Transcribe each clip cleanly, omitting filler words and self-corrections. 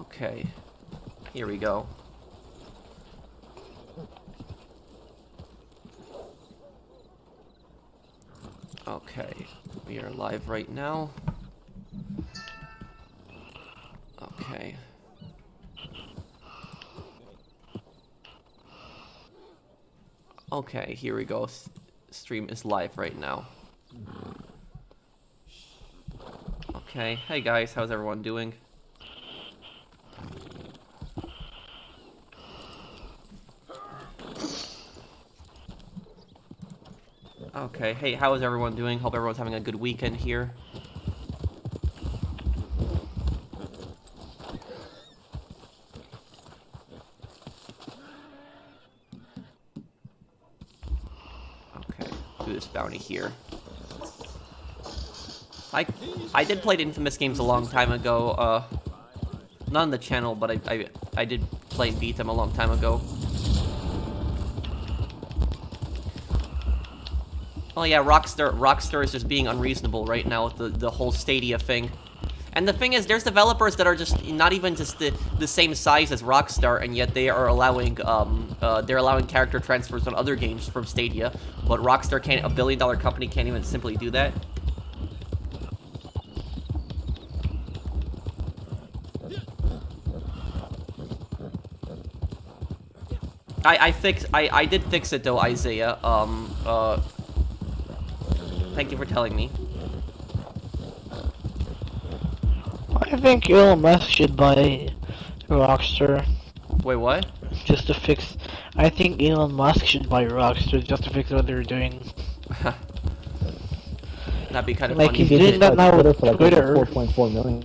Okay, here we go. Okay, we are live right now. Okay. Okay, here we go. Stream is live right now. Okay, hey guys, how's everyone doing? Okay, hey, how is everyone doing? Hope everyone's having a good weekend here. Okay, do this bounty here. I did play the Infamous games a long time ago, not on the channel, but I did play and beat them a long time ago. Oh yeah, Rockstar is just being unreasonable right now with the whole Stadia thing. And the thing is, there's developers that are just not even just the same size as Rockstar, and yet they are allowing they're allowing character transfers on other games from Stadia, but Rockstar can't. A billion-dollar company can't even simply do that. I did fix it though, Isaiah. Thank you for telling me. I think Elon Musk should buy Rockstar. Wait, what? Just to fix. I think Elon Musk should buy Rockstar just to fix what they're doing. That'd be kind of like funny. he's doing that now with Twitter. 4.4 million.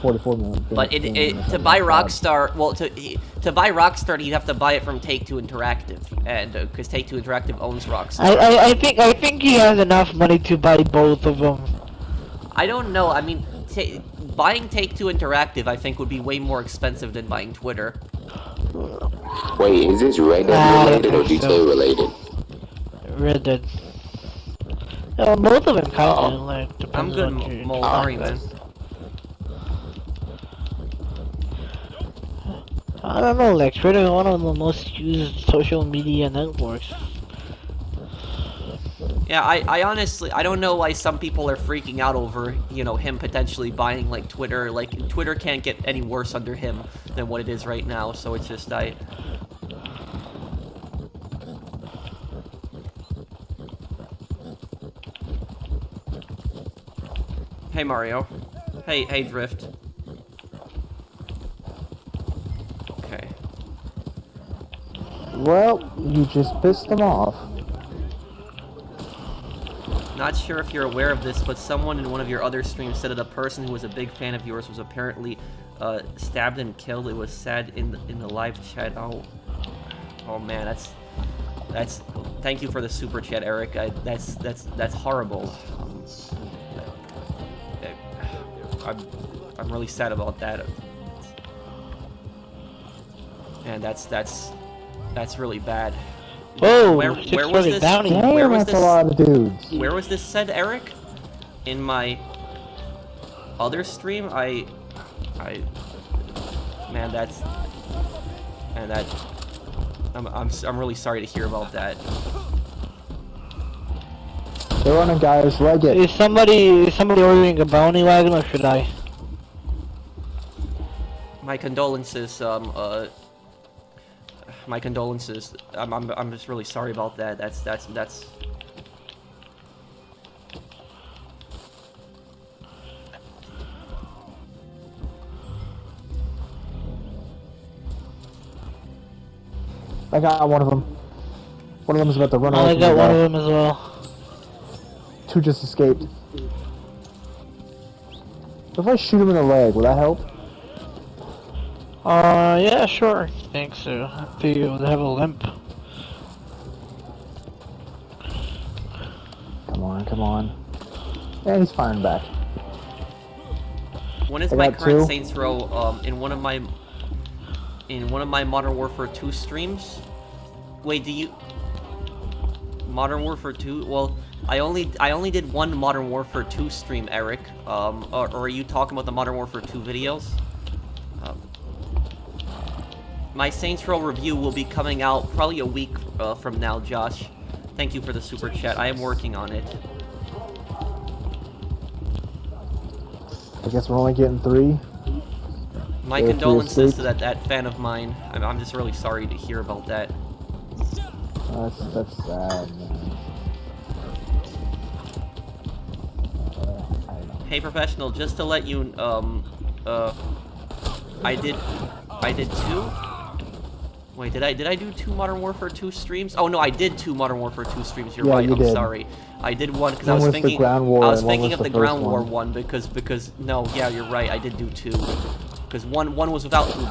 44 million. But to buy Rockstar, well, to buy Rockstar, you'd have to buy it from Take-Two Interactive, and because Take-Two Interactive owns Rockstar. I think he has enough money to buy both of them. I don't know. I mean, buying Take-Two Interactive, I think, would be way more expensive than buying Twitter. Wait, is this Red Dead related or GTA related? Red Dead. Both of them kind of like. I'm good, Molari, man. I don't know, like Twitter is one of the most used social media networks. Yeah, I honestly, I don't know why some people are freaking out over, you know, him potentially buying, like, Twitter. Like, Twitter can't get any worse under him than what it is right now, so it's just, Hey, Mario. Hey, Drift. Okay. Well, you just pissed them off. Not sure if you're aware of this, but someone in one of your other streams said that a person who was a big fan of yours was apparently stabbed and killed. It was said in the live chat. Oh man, that's. Thank you for the super chat, Eric. That's horrible. I'm really sad about that. And that's really bad. Whoa! Where was this? Damn, Where was that's this? a lot of dudes. Where was this said, Eric? In my other stream, I'm really sorry to hear about that. They're on a guy's leg. Is somebody ordering a bounty wagon, or should I? My condolences, my condolences. I'm just really sorry about that. That's. I got one of them. One of them is about to run away. I got one of them as well. Two just escaped. If I shoot him in the leg, will that help? Yeah, sure. I think so. I think he would have a limp. Come on. Yeah, he's firing back. When is I my got current two. Saints Row in one of my Modern Warfare 2 streams? Wait, do you Modern Warfare 2? Well, I only did one Modern Warfare 2 stream, Eric. Or are you talking about the Modern Warfare 2 videos? My Saints Row review will be coming out probably a week from now, Josh. Thank you for the super chat. I am working on it. I guess we're only getting 3. My There are 3 condolences escapes. to that fan of mine. I'm just really sorry to hear about that. That's sad, man. I don't know. Hey, professional, just to let you, I did 2? Wait, did I do 2 Modern Warfare 2 streams? Oh no, I did 2 Modern Warfare 2 streams. You're Yeah, right. you I'm did. sorry. I did one because I One was was the thinking. ground war I was and one thinking was of the the first ground war one. one because no, yeah, you're right. I did do 2 because one was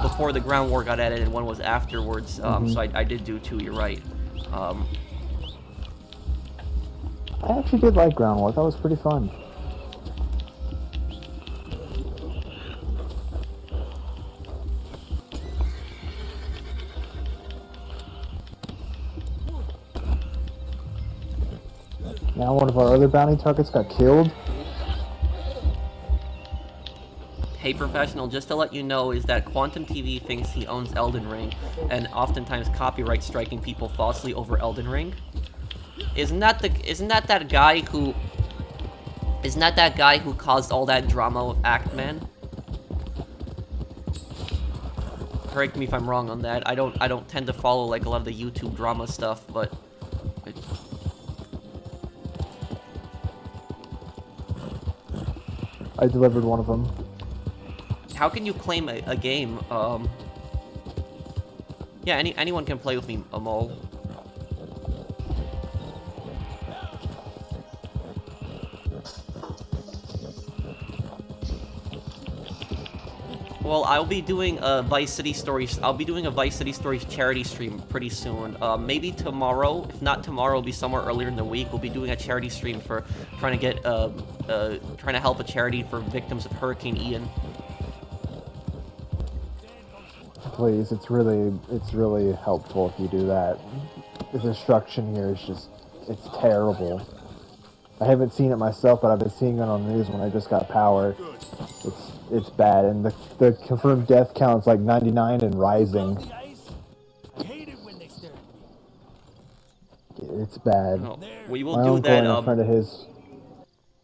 before the ground war got added and one was afterwards. So I did do 2. You're right. I actually did like ground war. That was pretty fun. Now one of our other bounty targets got killed. Hey, professional, just to let you know is that Quantum TV thinks he owns Elden Ring, and oftentimes copyright striking people falsely over Elden Ring. Isn't that that guy who caused all that drama with Actman? Correct me if I'm wrong on that. I don't tend to follow like a lot of the YouTube drama stuff, but I delivered one of them. how can you claim a game? Yeah, anyone can play with me, Amol. Well, I'll be doing a Vice City Stories. I'll be doing a Vice City Stories charity stream pretty soon. Maybe tomorrow. If not tomorrow, it'll be somewhere earlier in the week. We'll be doing a charity stream for trying to get trying to help a charity for victims of Hurricane Ian. Please, it's really helpful if you do that. The destruction here is it's terrible. I haven't seen it myself, but I've been seeing it on the news when I just got power. It's bad, and the confirmed death count's like 99 and rising. It's bad. Oh, we will My do uncle that. and a friend of his.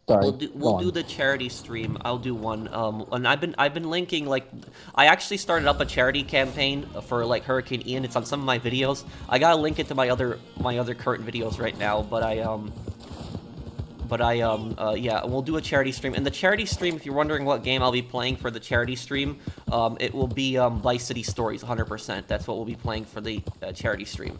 Sorry. We'll do the charity stream. I'll do one. And I've been linking like I actually started up a charity campaign for like Hurricane Ian. It's on some of my videos. I gotta link it to my other current videos right now. Yeah, we'll do a charity stream. And the charity stream, if you're wondering what game I'll be playing for the charity stream, it will be Vice City Stories, 100%. That's what we'll be playing for the charity stream.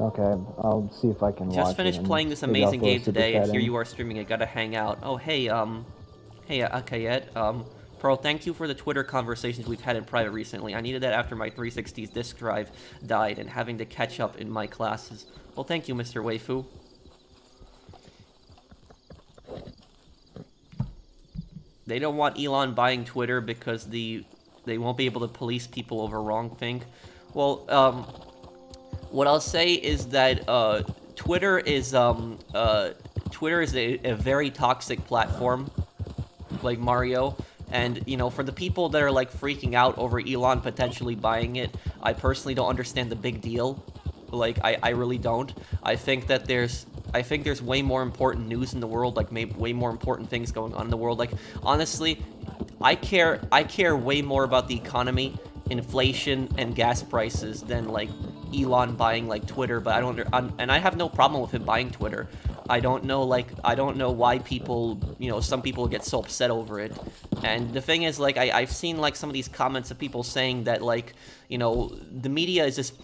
Okay, I'll see if I can watch it. Just finished and playing this maybe I'll amazing throw a game super today, chat and here in. you are streaming it. Gotta hang out. Oh, hey, Akayet. Pearl, thank you for the Twitter conversations we've had in private recently. I needed that after my 360's disk drive died and having to catch up in my classes. Well, thank you, Mr. Waifu. They don't want Elon buying Twitter because they won't be able to police people over wrongthink. Well, what I'll say is that Twitter is a very toxic platform, like Mario. And, you know, for the people that are, like, freaking out over Elon potentially buying it, I personally don't understand the big deal. Like, I really don't. I think there's way more important news in the world, like, way more important things going on in the world. Like, honestly, I care way more about the economy, inflation, and gas prices than, like, Elon buying, like, Twitter. But and I have no problem with him buying Twitter. I don't know why people, you know, some people get so upset over it. And the thing is, like, I've seen, like, some of these comments of people saying that, like, you know, the media is just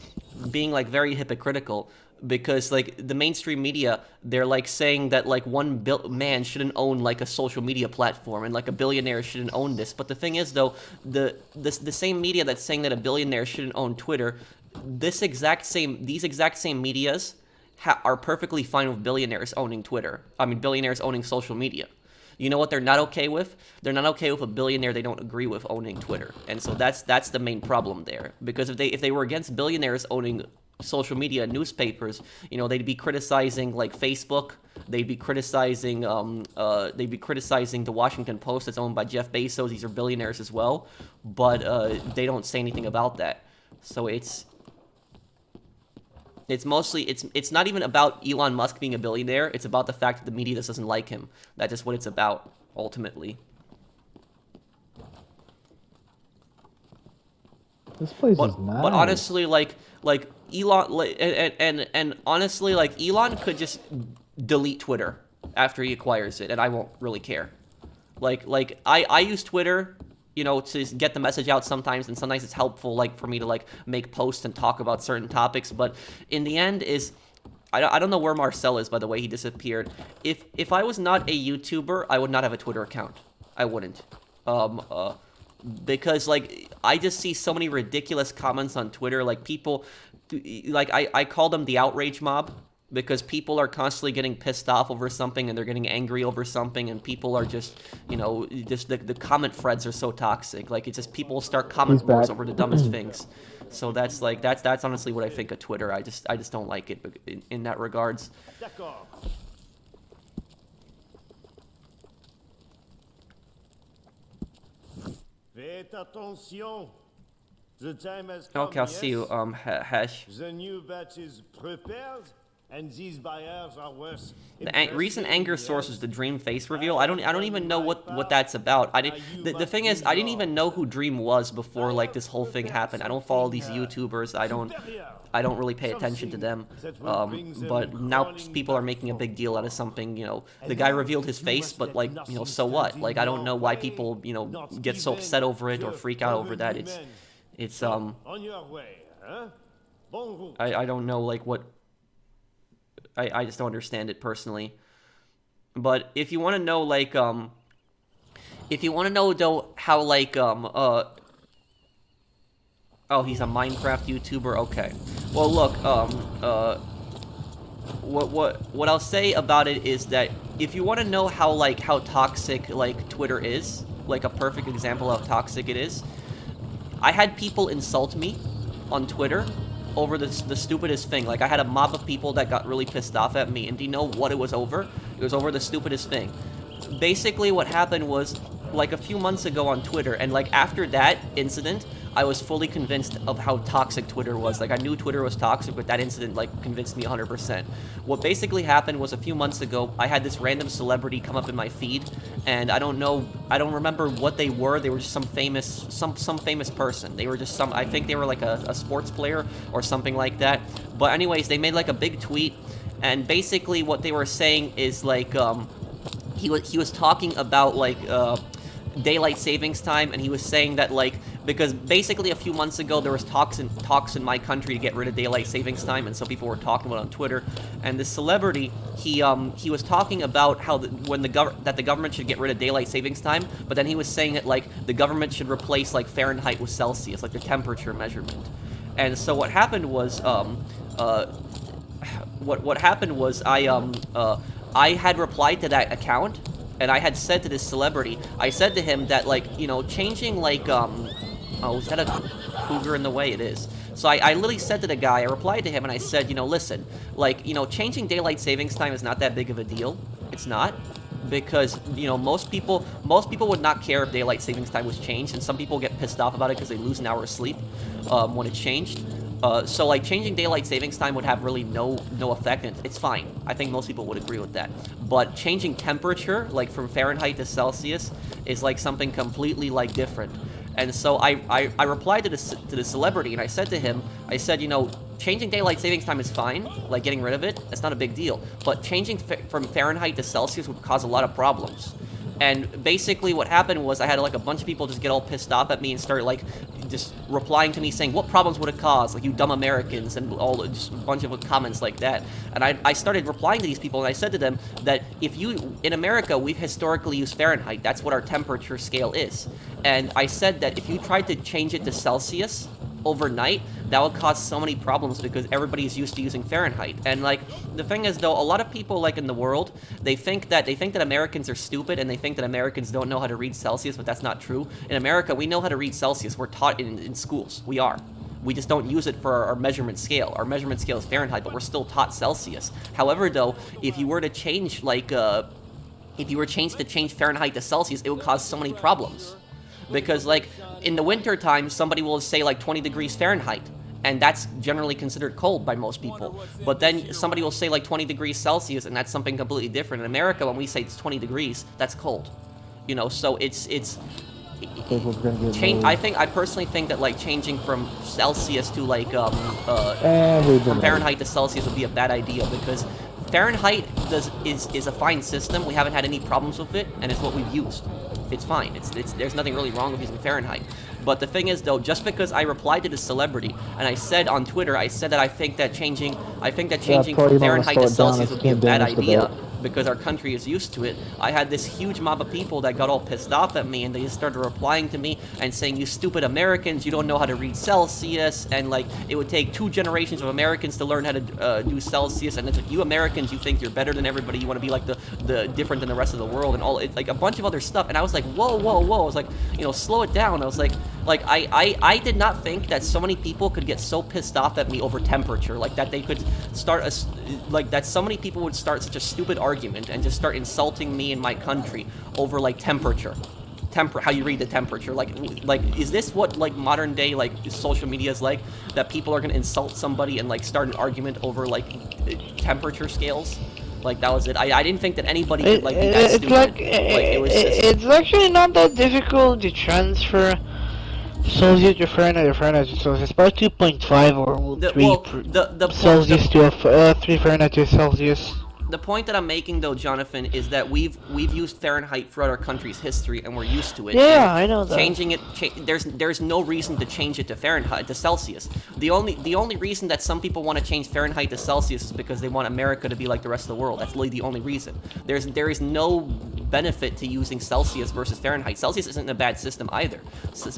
being, like, very hypocritical. Because, like, the mainstream media, they're, like, saying that, like, one man shouldn't own, like, a social media platform, and, like, a billionaire shouldn't own this. But the thing is, though, the same media that's saying that a billionaire shouldn't own Twitter, these exact same medias are perfectly fine with billionaires owning Twitter. I mean, billionaires owning social media. You know what they're not okay with? They're not okay with a billionaire they don't agree with owning Twitter. And so that's the main problem there. Because if they were against billionaires owning social media newspapers, you know, they'd be criticizing, like, Facebook, they'd be criticizing the Washington Post that's owned by Jeff Bezos. These are billionaires as well, but they don't say anything about that. So it's mostly it's not even about Elon Musk being a billionaire. It's about the fact that the media just doesn't like him. That's just what it's about ultimately. This place is nice. But honestly, like Elon, and honestly, like Elon could just delete Twitter after he acquires it, and I won't really care. Like I use Twitter, you know, to get the message out sometimes, and sometimes it's helpful, like for me to like make posts and talk about certain topics. But in the end, I don't know where Marcel is, by the way. He disappeared. If I was not a YouTuber, I would not have a Twitter account. I wouldn't. Because like I just see so many ridiculous comments on Twitter, like people, like I call them the outrage mob, because people are constantly getting pissed off over something and they're getting angry over something, and people are just, you know, just the comment threads are so toxic. Like it's just people start comment wars over the dumbest things. So that's honestly what I think of Twitter. I just don't like it in that regards. Faites attention. The time has come. Okay, I'll see you, Hash. The new batch is prepared, and these buyers are worth. The recent anger source is the Dream face reveal. I don't even know what that's about. The thing is, I didn't even know who Dream was before like this whole thing happened. I don't follow these YouTubers. I don't really pay attention to them. But now people are making a big deal out of something. You know, the guy revealed his face, but like, you know, so what? Like, I don't know why people, you know, get so upset over it or freak out over that. It's on your way, huh? I don't know like what. I just don't understand it personally. But if you want to know like if you want to know though how like oh, he's a Minecraft YouTuber. Okay. Well, look, what I'll say about it is that if you want to know how toxic like Twitter is, like a perfect example of how toxic it is, I had people insult me on Twitter over the stupidest thing. Like, I had a mob of people that got really pissed off at me, and do you know what it was over? It was over the stupidest thing. Basically, what happened was, like, a few months ago on Twitter, and, like, after that incident, I was fully convinced of how toxic Twitter was. Like, I knew Twitter was toxic, but that incident, like, convinced me 100%. What basically happened was a few months ago, I had this random celebrity come up in my feed, and I don't remember what they were. They were just some famous person. They were just I think they were like a sports player or something like that. But anyways, they made like a big tweet, and basically what they were saying is like, he was talking about like, daylight savings time, and he was saying that like, because basically a few months ago there was talks in my country to get rid of daylight savings time, and so people were talking about it on Twitter. And this celebrity, he was talking about how that the government should get rid of daylight savings time, but then he was saying that like the government should replace like Fahrenheit with Celsius, like the temperature measurement. And so what happened was what happened was I had replied to that account, and I had said to this celebrity, I said to him that, like, you know, changing, like, oh, is that a cougar in the way? It is. So I literally said to the guy, I replied to him, and I said, you know, listen, like, you know, changing daylight savings time is not that big of a deal. It's not. Because, you know, most people would not care if daylight savings time was changed, and some people get pissed off about it because they lose an hour of sleep when it's changed. So, like, changing daylight savings time would have really no effect, and it's fine. I think most people would agree with that. But changing temperature, like, from Fahrenheit to Celsius, is, like, something completely, like, different. And so I replied to the celebrity, and I said to him, I said, you know, changing daylight savings time is fine, like, getting rid of it, it's not a big deal. But changing from Fahrenheit to Celsius would cause a lot of problems. And basically what happened was I had like a bunch of people just get all pissed off at me and start like just replying to me saying, what problems would it cause? Like, you dumb Americans, and just a bunch of comments like that. And I started replying to these people, and I said to them that in America, we've historically used Fahrenheit. That's what our temperature scale is. And I said that if you tried to change it to Celsius overnight, that would cause so many problems because everybody's used to using Fahrenheit. And like, the thing is though, a lot of people like in the world, they think that Americans are stupid, and they think that Americans don't know how to read Celsius, but that's not true. In America, we know how to read Celsius. We're taught in schools. We are. We just don't use it for our measurement scale. Our measurement scale is Fahrenheit, but we're still taught Celsius. However, though, if you were to change, like, if you were to change Fahrenheit to Celsius, it would cause so many problems. Because, like, in the winter time, somebody will say, like, 20 degrees Fahrenheit, and that's generally considered cold by most people. But then somebody will say, like, 20 degrees Celsius, and that's something completely different. In America, when we say it's 20 degrees, that's cold. You know, so it's I personally think that, like, changing from Celsius to, like, from Fahrenheit to Celsius would be a bad idea, because Fahrenheit is a fine system. We haven't had any problems with it, and it's what we've used. It's fine. There's nothing really wrong with using Fahrenheit. But the thing is, though, just because I replied to this celebrity and I said on Twitter, I said that I think that changing from Fahrenheit to Celsius would be a bad idea because our country is used to it. I had this huge mob of people that got all pissed off at me, and they just started replying to me and saying, "You stupid Americans, you don't know how to read Celsius," and, like, it would take 2 generations of Americans to learn how to do Celsius, and it's like, you Americans, you think you're better than everybody, you want to be like the different than the rest of the world, and all, it's like a bunch of other stuff. And I was like, whoa, I was like, you know, slow it down. I was like I did not think that so many people could get so pissed off at me over temperature, like that they could start like that so many people would start such a stupid argument and just start insulting me and my country over, like, temperature, how you read the temperature. Like is this what, like, modern day, like, social media is like, that people are gonna insult somebody and, like, start an argument over, like, temperature scales? Like, that was it. I didn't think that anybody could, like, be that stupid. It's actually not that difficult to transfer Celsius to Fahrenheit or Fahrenheit to Celsius. It's about 2.5 or 3 Celsius to 3 Fahrenheit to Celsius. The point that I'm making, though, Jonathan, is that we've used Fahrenheit throughout our country's history, and we're used to it. Yeah, I know that. Changing it, there's no reason to change it to Fahrenheit, to Celsius. The only reason that some people want to change Fahrenheit to Celsius is because they want America to be like the rest of the world. That's literally the only reason. There is no benefit to using Celsius versus Fahrenheit. Celsius isn't a bad system either.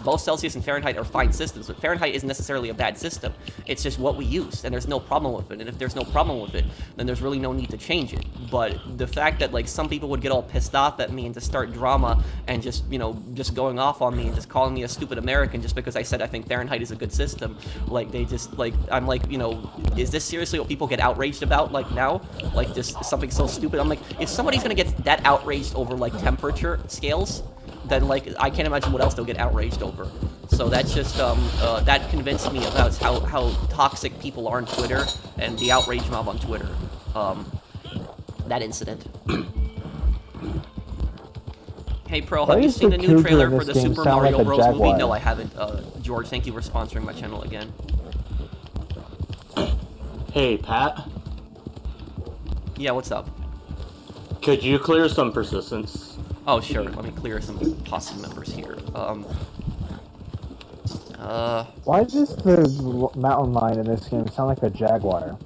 Both Celsius and Fahrenheit are fine systems, but Fahrenheit isn't necessarily a bad system. It's just what we use, and there's no problem with it. And if there's no problem with it, then there's really no need to change it. But the fact that, like, some people would get all pissed off at me and just start drama and just, you know, just going off on me and just calling me a stupid American just because I said I think Fahrenheit is a good system, like, they just, like, I'm like, you know, is this seriously what people get outraged about, like, now? Like, just something so stupid? I'm like, if somebody's gonna get that outraged over, like, temperature scales, then, like, I can't imagine what else they'll get outraged over. So that's just, that convinced me about how toxic people are on Twitter and the outrage mob on Twitter. That incident. Hey, Pro, have you seen the new trailer for the Super Mario Bros. Movie? No, I haven't. George, thank you for sponsoring my channel again. Hey, Pat. Yeah, what's up? Could you clear some persistence? Oh, sure. Let me clear some posse members here. Why does the mountain lion in this game sound like a jaguar?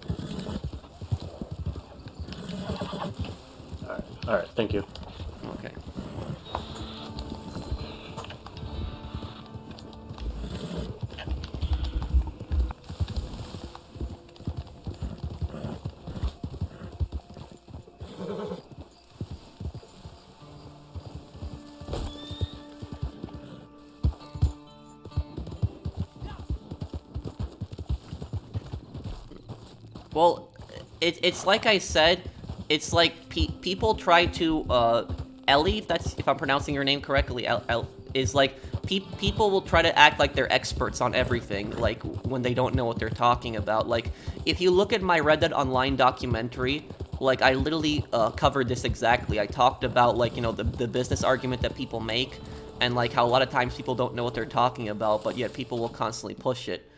Alright, thank you. Okay. Well, it's like I said, it's like people try to, Ellie, if I'm pronouncing your name correctly, is like, people will try to act like they're experts on everything, like, when they don't know what they're talking about. Like, if you look at my Red Dead Online documentary, like, I literally, covered this exactly. I talked about, like, you know, the business argument that people make, and, like, how a lot of times people don't know what they're talking about, but yet people will constantly push it.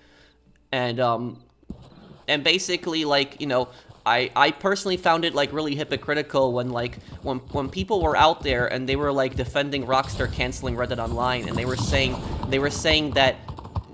And basically, like, you know, I personally found it, like, really hypocritical when, like, when people were out there and they were, like, defending Rockstar canceling Red Dead Online, and they were saying that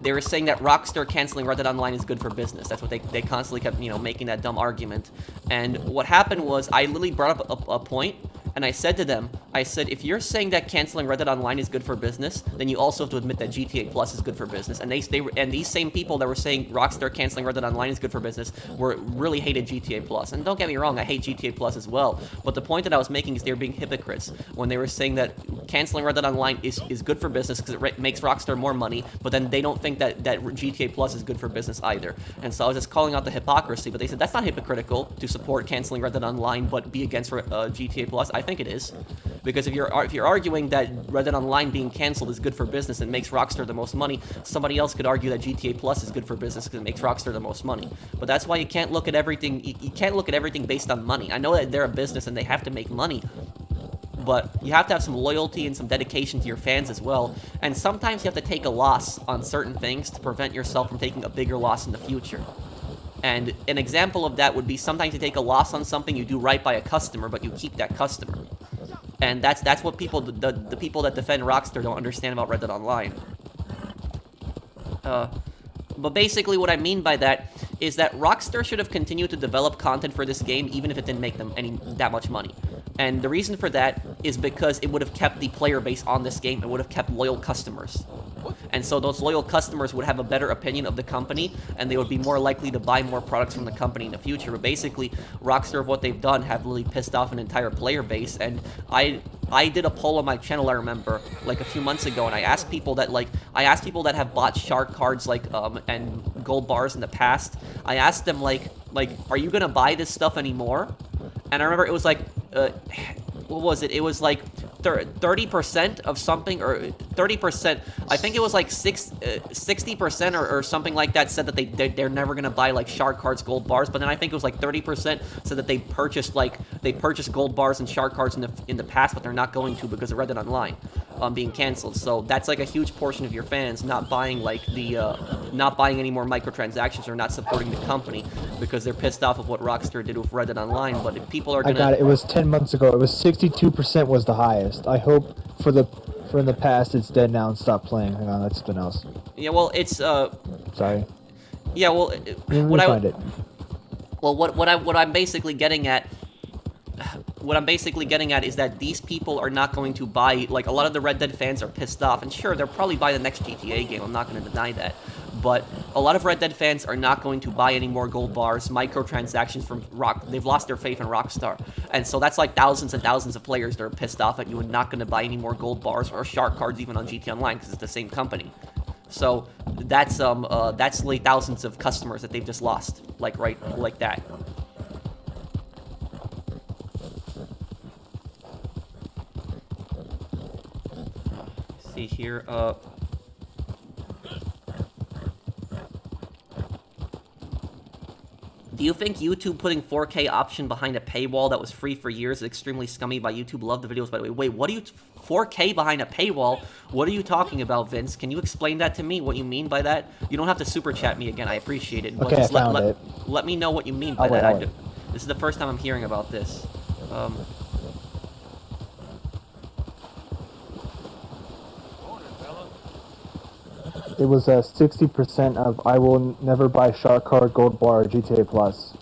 Rockstar canceling Red Dead Online is good for business. That's what they constantly kept, you know, making that dumb argument. And what happened was, I literally brought up a point, and I said to them, I said, if you're saying that canceling Red Dead Online is good for business, then you also have to admit that GTA Plus is good for business. And these same people that were saying Rockstar canceling Red Dead Online is good for business really hated GTA Plus. And don't get me wrong, I hate GTA Plus as well. But the point that I was making is they were being hypocrites when they were saying that canceling Red Dead Online is good for business because it makes Rockstar more money, but then they don't think that GTA Plus is good for business either. And so I was just calling out the hypocrisy, but they said that's not hypocritical to support canceling Red Dead Online but be against GTA Plus. I think it is, because if you're arguing that Red Dead Online being canceled is good for business and makes Rockstar the most money, somebody else could argue that GTA Plus is good for business because it makes Rockstar the most money. But that's why you can't look at everything. You can't look at everything based on money. I know that they're a business and they have to make money, but you have to have some loyalty and some dedication to your fans as well. And sometimes you have to take a loss on certain things to prevent yourself from taking a bigger loss in the future. And an example of that would be sometimes you take a loss on something, you do right by a customer, but you keep that customer. And that's what people, the people that defend Rockstar don't understand about Red Dead Online. But basically what I mean by that is that Rockstar should have continued to develop content for this game even if it didn't make them that much money. And the reason for that is because it would have kept the player base on this game. It would have kept loyal customers. And so those loyal customers would have a better opinion of the company, and they would be more likely to buy more products from the company in the future. But basically, Rockstar, what they've done, have really pissed off an entire player base. And I did a poll on my channel, I remember, like a few months ago, and I asked people that have bought shark cards, and gold bars in the past. I asked them, are you gonna buy this stuff anymore? And I remember it was like, what was it? It was like 30% of something, or 30%. I think it was like 60% or something like that said that they're never gonna buy like shark cards, gold bars. But then I think it was like 30% said that they purchased gold bars and shark cards in the past, but they're not going to because of Red Dead Online being canceled. So that's like a huge portion of your fans not buying not buying any more microtransactions or not supporting the company because they're pissed off of what Rockstar did with Red Dead Online. But if people are gonna, I got it. It was 10 months ago. It was 62% was the highest. I hope for in the past it's dead now and stop playing. Hang on, that's something else. Yeah, well, it's Sorry. Yeah, well, what I'm basically getting at is that these people are not going to buy, like, a lot of the Red Dead fans are pissed off, and sure, they'll probably buy the next GTA game, I'm not going to deny that, but a lot of Red Dead fans are not going to buy any more gold bars, microtransactions from they've lost their faith in Rockstar, and so that's like thousands and thousands of players that are pissed off at you and not going to buy any more gold bars or shark cards even on GTA Online, because it's the same company. So that's like thousands of customers that they've just lost, like that. See here, do you think YouTube putting 4K option behind a paywall that was free for years is extremely scummy by YouTube? Love the videos, by the way. Wait, what do you... 4K behind a paywall? What are you talking about, Vince? Can you explain that to me, what you mean by that? You don't have to super chat me again, I appreciate it. But okay, just I found it. Let me know what you mean by that. This is the first time I'm hearing about this. It was 60% of I will never buy shark card, gold bar, GTA Plus.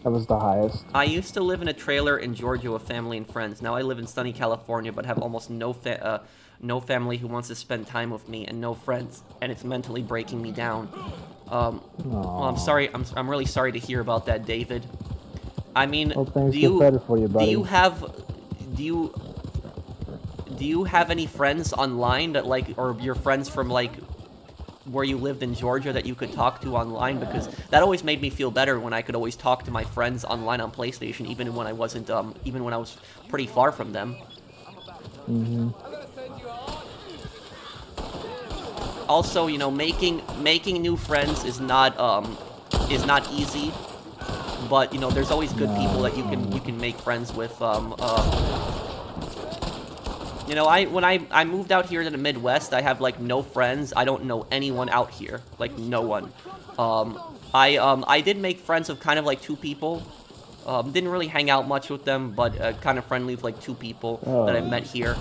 That was the highest. I used to live in a trailer in Georgia with family and friends. Now I live in sunny California, but have almost no family who wants to spend time with me, and no friends, and it's mentally breaking me down. Well, I'm sorry. I'm really sorry to hear about that, David. I mean, things get better for you, buddy. Do you have any friends online that or your friends from where you lived in Georgia that you could talk to online? Because that always made me feel better when I could always talk to my friends online on PlayStation, even when I wasn't, even when I was pretty far from them. Mm-hmm. Also, you know, making new friends is not easy, but you know, there's always good people that you can make friends with. You know, when I moved out here to the Midwest, I have like no friends. I don't know anyone out here, like no one. I did make friends with kind of like 2 people. Didn't really hang out much with them, but kind of friendly with like 2 people that I met here.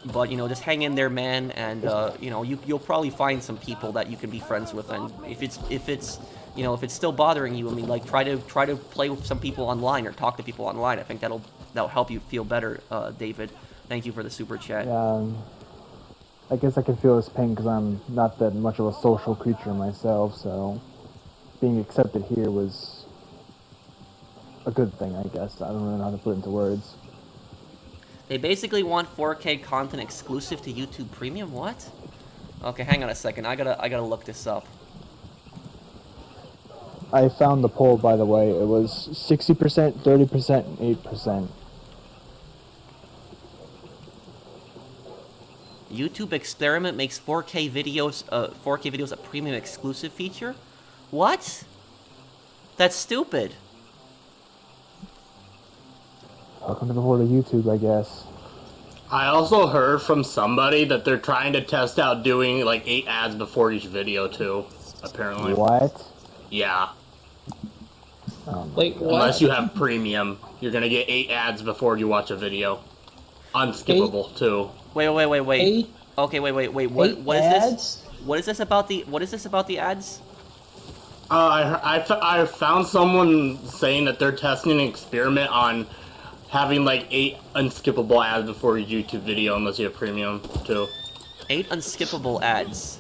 But you know, just hang in there, man, and you know, you'll probably find some people that you can be friends with. And if it's you know, if it's still bothering you, I mean, like try to play with some people online or talk to people online. I think that'll help you feel better, David. Thank you for the super chat. Yeah, I guess I can feel his pain because I'm not that much of a social creature myself, so being accepted here was a good thing, I guess. I don't really know how to put it into words. They basically want 4K content exclusive to YouTube Premium. What? Okay, hang on a second. I gotta look this up. I found the poll, by the way. It was 60%, 30%, and 8%. YouTube experiment makes 4K videos a premium exclusive feature? What? That's stupid. Welcome to the world of YouTube, I guess. I also heard from somebody that they're trying to test out doing like 8 ads before each video too, apparently. What? Yeah. Wait, what? Unless you have premium, you're gonna get 8 ads before you watch a video. Unskippable too. Wait. Okay, wait. What is this? What is this about the ads? I found someone saying that they're testing an experiment on having like 8 unskippable ads before your YouTube video unless you have premium too. 8 unskippable ads,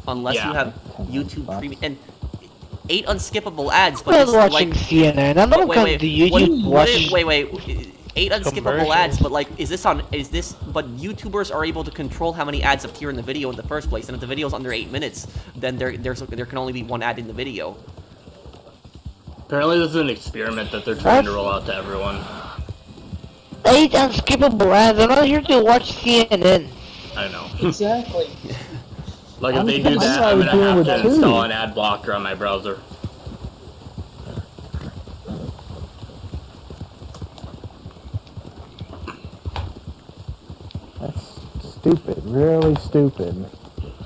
unless you have YouTube Premium, and 8 unskippable ads. But I'm watching CNN. I'm not going to YouTube watch. Wait. 8 unskippable ads, but like, but YouTubers are able to control how many ads appear in the video in the first place, and if the video is under 8 minutes, then there can only be 1 ad in the video. Apparently this is an experiment that they're trying to roll out to everyone. 8 unskippable ads. I'm not here to watch CNN. I know. Exactly. Like if they do that, I'm gonna have to install an ad blocker on my browser. That's stupid. Really stupid.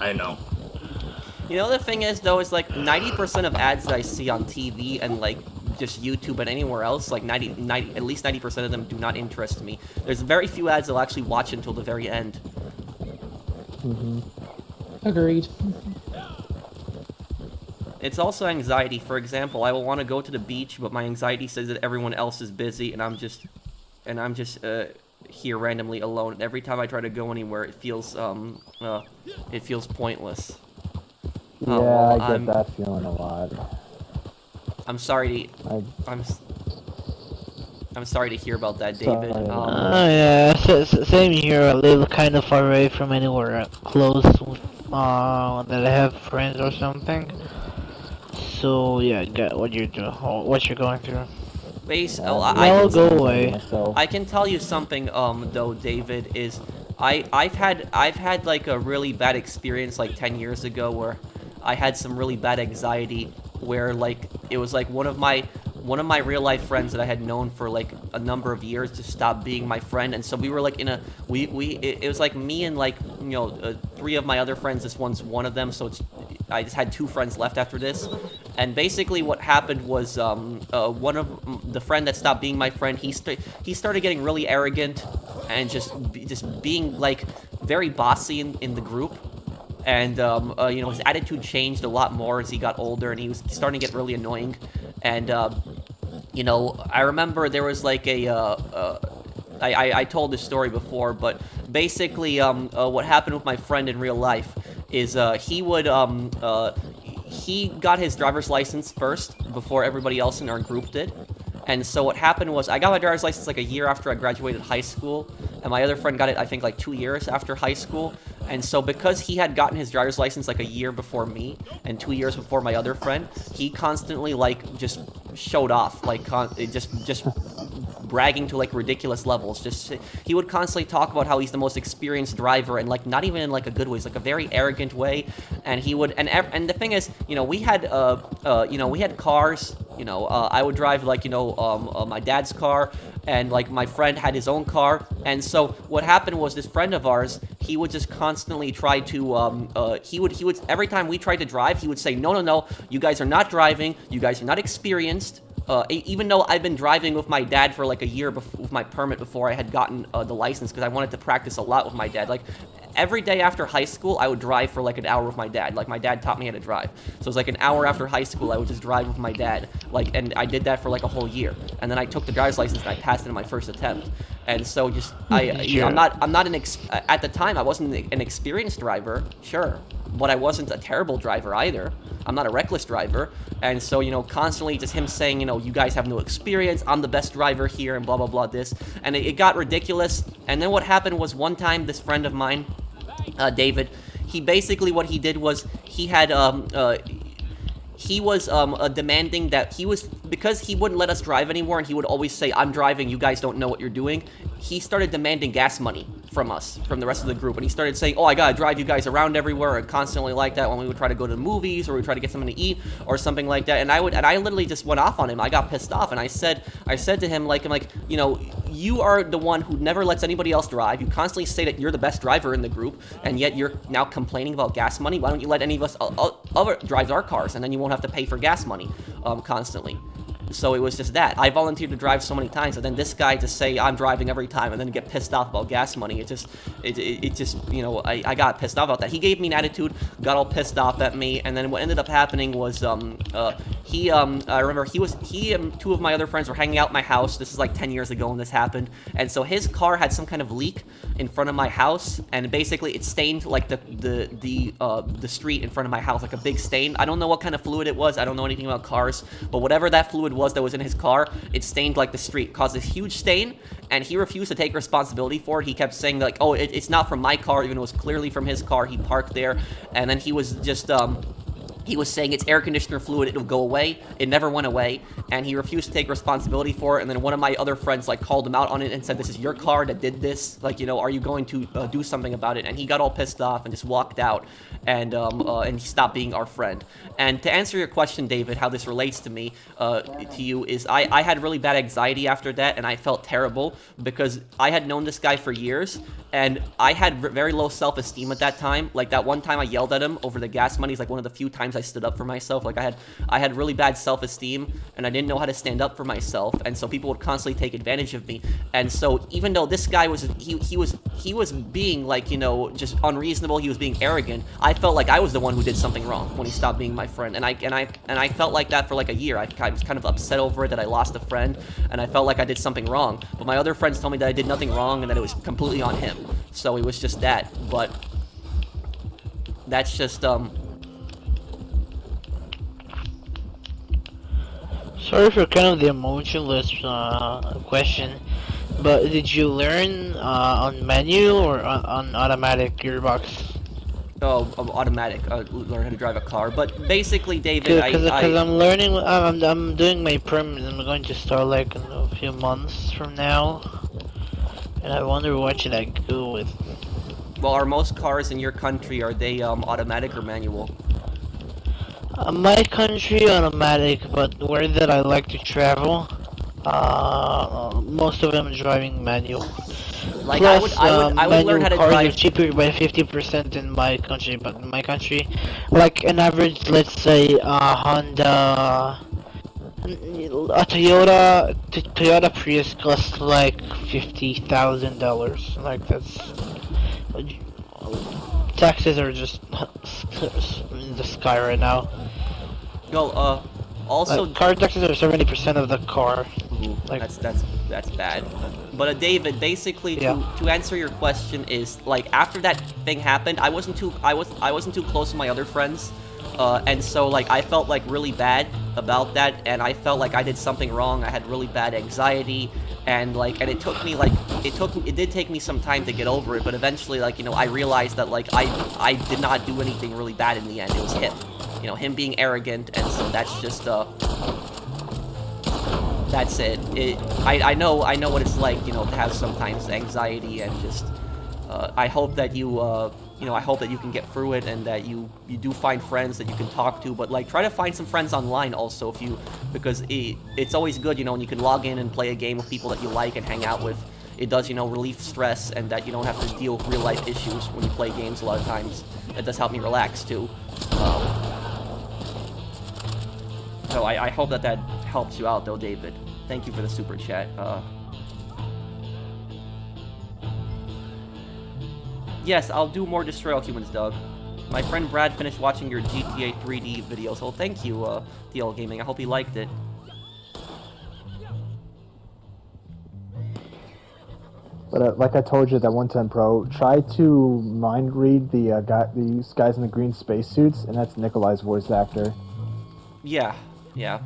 I know. You know, the thing is, though, is like 90% of ads that I see on TV and like just YouTube and anywhere else, like at least 90% of them do not interest me. There's very few ads I'll actually watch until the very end. Agreed. It's also anxiety. For example, I will want to go to the beach, but my anxiety says that everyone else is busy, and I'm just here randomly alone. And every time I try to go anywhere, it feels pointless. Yeah, well, I get that feeling a lot. I'm sorry to. I'm sorry to hear about that, David. Yeah, same here. I live kind of far away from anywhere close that I have friends or something. So yeah, get what you're doing, what you're going through. I'll go away. I can tell you something, though, David, is I've had like a really bad experience like 10 years ago where I had some really bad anxiety where like it was like one of my real life friends that I had known for like a number of years just stopped being my friend, and so we were like in a it was like me and like 3 of my other friends. This one's one of them, so I just had 2 friends left after this. And basically what happened was one of the friend that stopped being my friend, he started getting really arrogant and just being like very bossy in the group. And his attitude changed a lot more as he got older, and he was starting to get really annoying. And I remember there was like I told this story before, but basically what happened with my friend in real life is he got his driver's license first before everybody else in our group did. And so what happened was I got my driver's license like a year after I graduated high school, and my other friend got it I think like 2 years after high school. And so because he had gotten his driver's license like a year before me and 2 years before my other friend, he constantly like just showed off, like just bragging to like ridiculous levels. He would constantly talk about how he's the most experienced driver, and like not even in like a good way, it's like a very arrogant way. And he would and the thing is, we had cars. I would drive like my dad's car, and like my friend had his own car. And so what happened was this friend of ours, he would just constantly try to he would every time we tried to drive, he would say, no, you guys are not driving, you guys are not experienced. Even though I've been driving with my dad for like a year with my permit before I had gotten the license, because I wanted to practice a lot with my dad. Like every day after high school, I would drive for like an hour with my dad. Like my dad taught me how to drive, so it was like an hour after high school, I would just drive with my dad. And I did that for like a whole year, and then I took the driver's license and I passed it in my first attempt. And so at the time I wasn't an experienced driver, sure, but I wasn't a terrible driver either. I'm not a reckless driver. And so, you know, constantly just him saying, you know, you guys have no experience, I'm the best driver here, and blah, blah, blah, this. And it got ridiculous. And then what happened was one time, this friend of mine, David, he basically, what he did was, he had, demanding that because he wouldn't let us drive anymore, and he would always say, I'm driving, you guys don't know what you're doing, he started demanding gas money from us, from the rest of the group, and he started saying, oh, I gotta drive you guys around everywhere, and constantly like that when we would try to go to the movies, or we try to get something to eat, or something like that, and I literally just went off on him. I got pissed off, and I said to him, like, you know, you are the one who never lets anybody else drive, you constantly say that you're the best driver in the group, and yet you're now complaining about gas money. Why don't you let any of us other drive our cars, and then you won't have to pay for gas money, constantly. So it was just that. I volunteered to drive so many times, and then this guy to say I'm driving every time and then get pissed off about gas money. It just, you know, I got pissed off about that. He gave me an attitude, got all pissed off at me, and then what ended up happening was, I remember he and two of my other friends were hanging out at my house. This is like 10 years ago when this happened. And so his car had some kind of leak in front of my house, and basically it stained like the street in front of my house, like a big stain. I don't know what kind of fluid it was. I don't know anything about cars, but whatever that fluid was that was in his car, it stained like the street, caused this huge stain, and he refused to take responsibility for it. He kept saying like, oh, it's not from my car, even though it was clearly from his car. He parked there, and then he was just, he was saying it's air conditioner fluid, it'll go away. It never went away, and he refused to take responsibility for it. And then one of my other friends like called him out on it and said, this is your car that did this, like, you know, are you going to do something about it? And he got all pissed off and just walked out, and he stopped being our friend. And to answer your question, David, how this relates to me, to you, is I had really bad anxiety after that, and I felt terrible because I had known this guy for years, and I had very low self-esteem at that time. Like, that one time I yelled at him over the gas money is like one of the few times I stood up for myself. Like, I had really bad self-esteem, and I didn't know how to stand up for myself, and so people would constantly take advantage of me. And so even though this guy was, he was being, like, you know, just unreasonable, he was being arrogant, I felt like I was the one who did something wrong when he stopped being my friend. And I felt like that for like a year. I was kind of upset over it, that I lost a friend, and I felt like I did something wrong. But my other friends told me that I did nothing wrong and that it was completely on him. So it was just that. But that's just Sorry for kind of the emotionless question, but did you learn on manual or on automatic gearbox? Oh, automatic. Learn how to drive a car. But basically, David, Because I'm learning. I'm doing my permit. I'm going to start like in a few months from now, and I wonder what should I go with. Well, are most cars in your country, are they automatic or manual? My country automatic, but where that I like to travel, most of them are driving manual. Like, Plus, I would learn how to cars drive. are cheaper by 50% in my country, but in my country, like an average, let's say, Honda, a Toyota Prius costs like $50,000. Like, that's taxes are just in the sky right now. No, also like, car taxes are 70% of the car. Ooh, like, that's bad. But David, basically, to answer your question is, like, after that thing happened, I wasn't too close to my other friends, and so, like, I felt like really bad about that, and I felt like I did something wrong. I had really bad anxiety, and it did take me some time to get over it, but eventually, like, you know, I realized that, like, I did not do anything really bad in the end. It was him, you know, him being arrogant, and so that's just that's it. I know what it's like, you know, to have sometimes anxiety, and just I hope that you I hope that you can get through it, and that you do find friends that you can talk to. But, like, try to find some friends online also, because it's always good, you know, when you can log in and play a game with people that you like and hang out with. It does, you know, relieve stress, and that you don't have to deal with real life issues when you play games a lot of times. It does help me relax too. So I hope that helps you out, though, David. Thank you for the super chat. Yes, I'll do more Destroy All Humans, Doug. My friend Brad finished watching your GTA 3D video, so thank you, DL Gaming. I hope he liked it. But like I told you, that 110 Pro, try to mind read these guys in the green spacesuits, and that's Nikolai's voice actor. Yeah, yeah.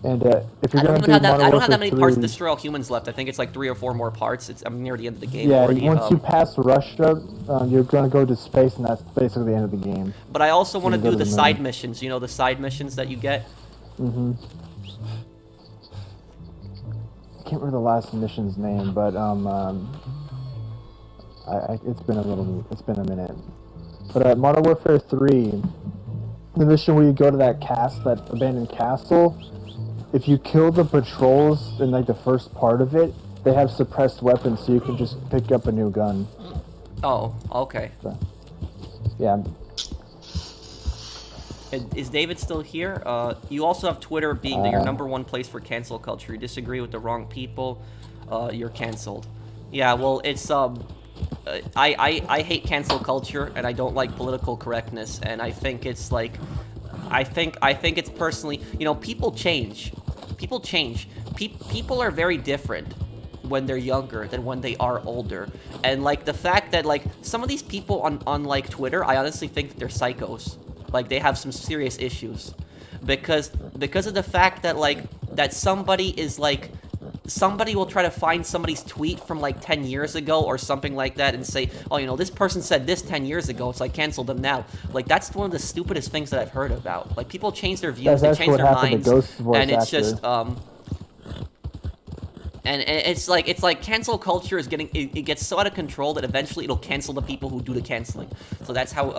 And if you're gonna do I don't have Warfare that many 3, parts to destroy all humans left. I think it's like 3 or 4 more parts. I'm near the end of the game yeah, already. once you pass Russia, you're gonna go to space, and that's basically the end of the game. But I also want to do to the the side moon. missions. You know, the side missions that you get. Mm-hmm. I can't remember the last mission's name, but it's been a minute. But at Modern Warfare 3, the mission where you go to that abandoned castle, if you kill the patrols in like the first part of it, they have suppressed weapons, so you can just pick up a new gun. Oh, okay. So, yeah. Is David still here? You also have Twitter being your #1 place for cancel culture. You disagree with the wrong people, you're canceled. Yeah, well, it's I hate cancel culture, and I don't like political correctness, and I think it's like, I think it's personally, you know, people change. People change. People are very different when they're younger than when they are older. And like the fact that like some of these people on like Twitter, I honestly think they're psychos. Like they have some serious issues. Because of the fact that like that somebody will try to find somebody's tweet from like 10 years ago or something like that and say, oh, you know, this person said this 10 years ago, so I canceled them now. Like, that's one of the stupidest things that I've heard about. Like, people change their views, they change their minds, and it's just, and it's like cancel culture is it gets so out of control that eventually it'll cancel the people who do the canceling. So that's how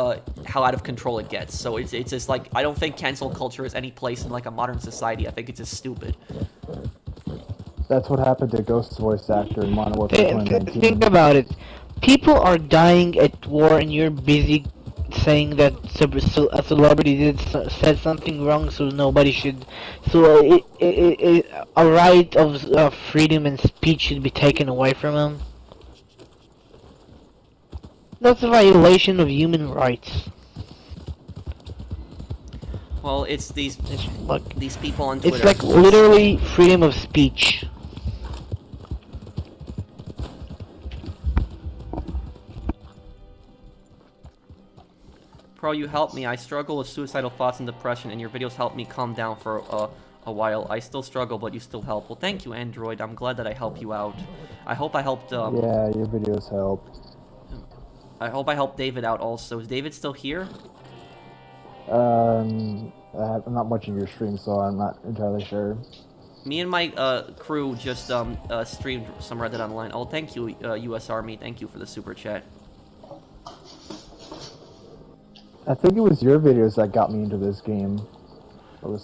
out of control it gets. So it's just like, I don't think cancel culture has any place in like a modern society. I think it's just stupid. That's what happened to Ghost's voice actor in Modern Warfare 2019. Think about it. People are dying at war, and you're busy saying that a celebrity said something wrong, so nobody should. So a right of freedom and speech should be taken away from him. That's a violation of human rights. Well, it's these people on Twitter. It's like literally freedom of speech. Pro, you help me. I struggle with suicidal thoughts and depression, and your videos help me calm down for a while. I still struggle, but you still help. Well, thank you, Android. I'm glad that I helped you out. I hope I helped... yeah, your videos help. I hope I helped David out also. Is David still here? I'm not watching your stream, so I'm not entirely sure. Me and my crew just streamed some Red Dead Online. Oh, thank you, U.S. Army. Thank you for the super chat. I think it was your videos that got me into this game.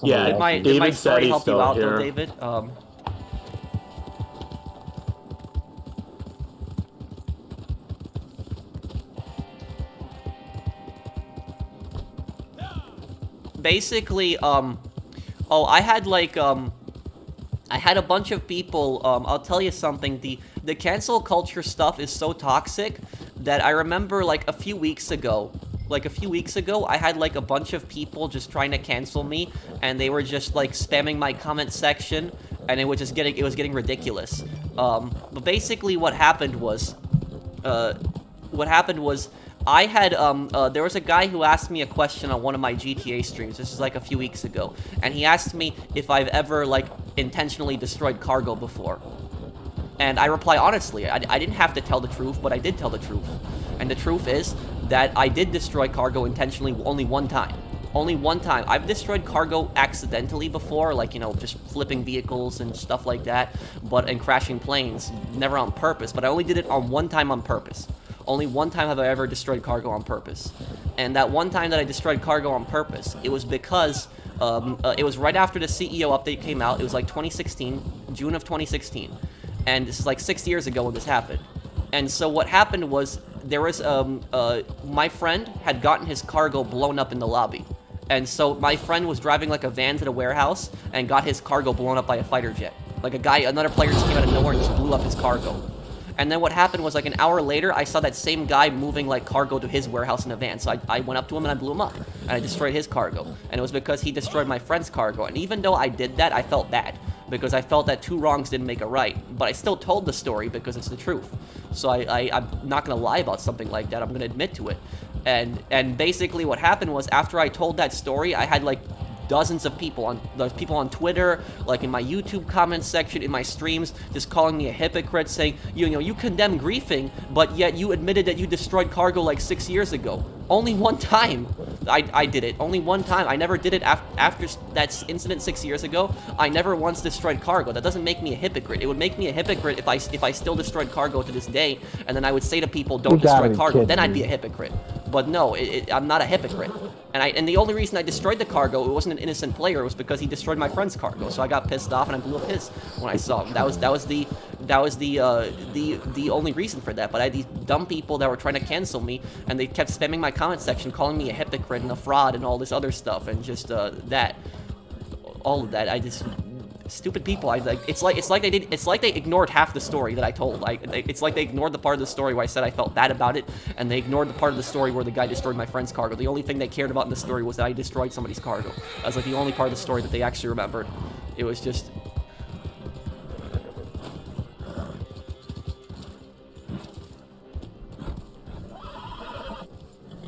Yeah, did my story help you out though, David? Basically, I had like, I had a bunch of people, I'll tell you something, the cancel culture stuff is so toxic that I remember like a few weeks ago, I had like a bunch of people just trying to cancel me, and they were just like spamming my comment section, and it was getting ridiculous. But basically what happened was I had, there was a guy who asked me a question on one of my GTA streams. This is like a few weeks ago. And he asked me if I've ever, like, intentionally destroyed cargo before. And I reply honestly. I didn't have to tell the truth, but I did tell the truth. And the truth is that I did destroy cargo intentionally only one time. Only one time. I've destroyed cargo accidentally before, like, you know, just flipping vehicles and stuff like that, and crashing planes. Never on purpose, but I only did it on one time on purpose. Only one time have I ever destroyed cargo on purpose. And that one time that I destroyed cargo on purpose, it was because, it was right after the CEO update came out. It was like 2016, June of 2016. And this is like 6 years ago when this happened. And so what happened was, there was, my friend had gotten his cargo blown up in the lobby. And so my friend was driving like a van to the warehouse and got his cargo blown up by a fighter jet. Like another player just came out of nowhere and just blew up his cargo. And then what happened was, like, an hour later, I saw that same guy moving, like, cargo to his warehouse in a van. So I went up to him and I blew him up. And I destroyed his cargo. And it was because he destroyed my friend's cargo. And even though I did that, I felt bad. because I felt that 2 wrongs didn't make a right. But I still told the story because it's the truth. So I'm not gonna lie about something like that. I'm gonna admit to it. And basically what happened was, after I told that story, I had like dozens of people on Twitter, like in my YouTube comments section, in my streams, just calling me a hypocrite, saying, you condemn griefing, but yet you admitted that you destroyed cargo like 6 years ago. Only one time I did it. Only one time. I never did it after that incident 6 years ago. I never once destroyed cargo. That doesn't make me a hypocrite. It would make me a hypocrite if I still destroyed cargo to this day, and then I would say to people, don't destroy cargo. Then I'd be a hypocrite. But no, I'm not a hypocrite. And the only reason I destroyed the cargo, it wasn't an innocent player, it was because he destroyed my friend's cargo. So I got pissed off and I blew up his when I saw him. That was the only reason for that. But I had these dumb people that were trying to cancel me, and they kept spamming my comment section, calling me a hypocrite and a fraud and all this other stuff, and just all of that. I just stupid people. It's like they ignored half the story that I told. It's like they ignored the part of the story where I said I felt bad about it, and they ignored the part of the story where the guy destroyed my friend's cargo. The only thing they cared about in the story was that I destroyed somebody's cargo. That was like the only part of the story that they actually remembered. It was just.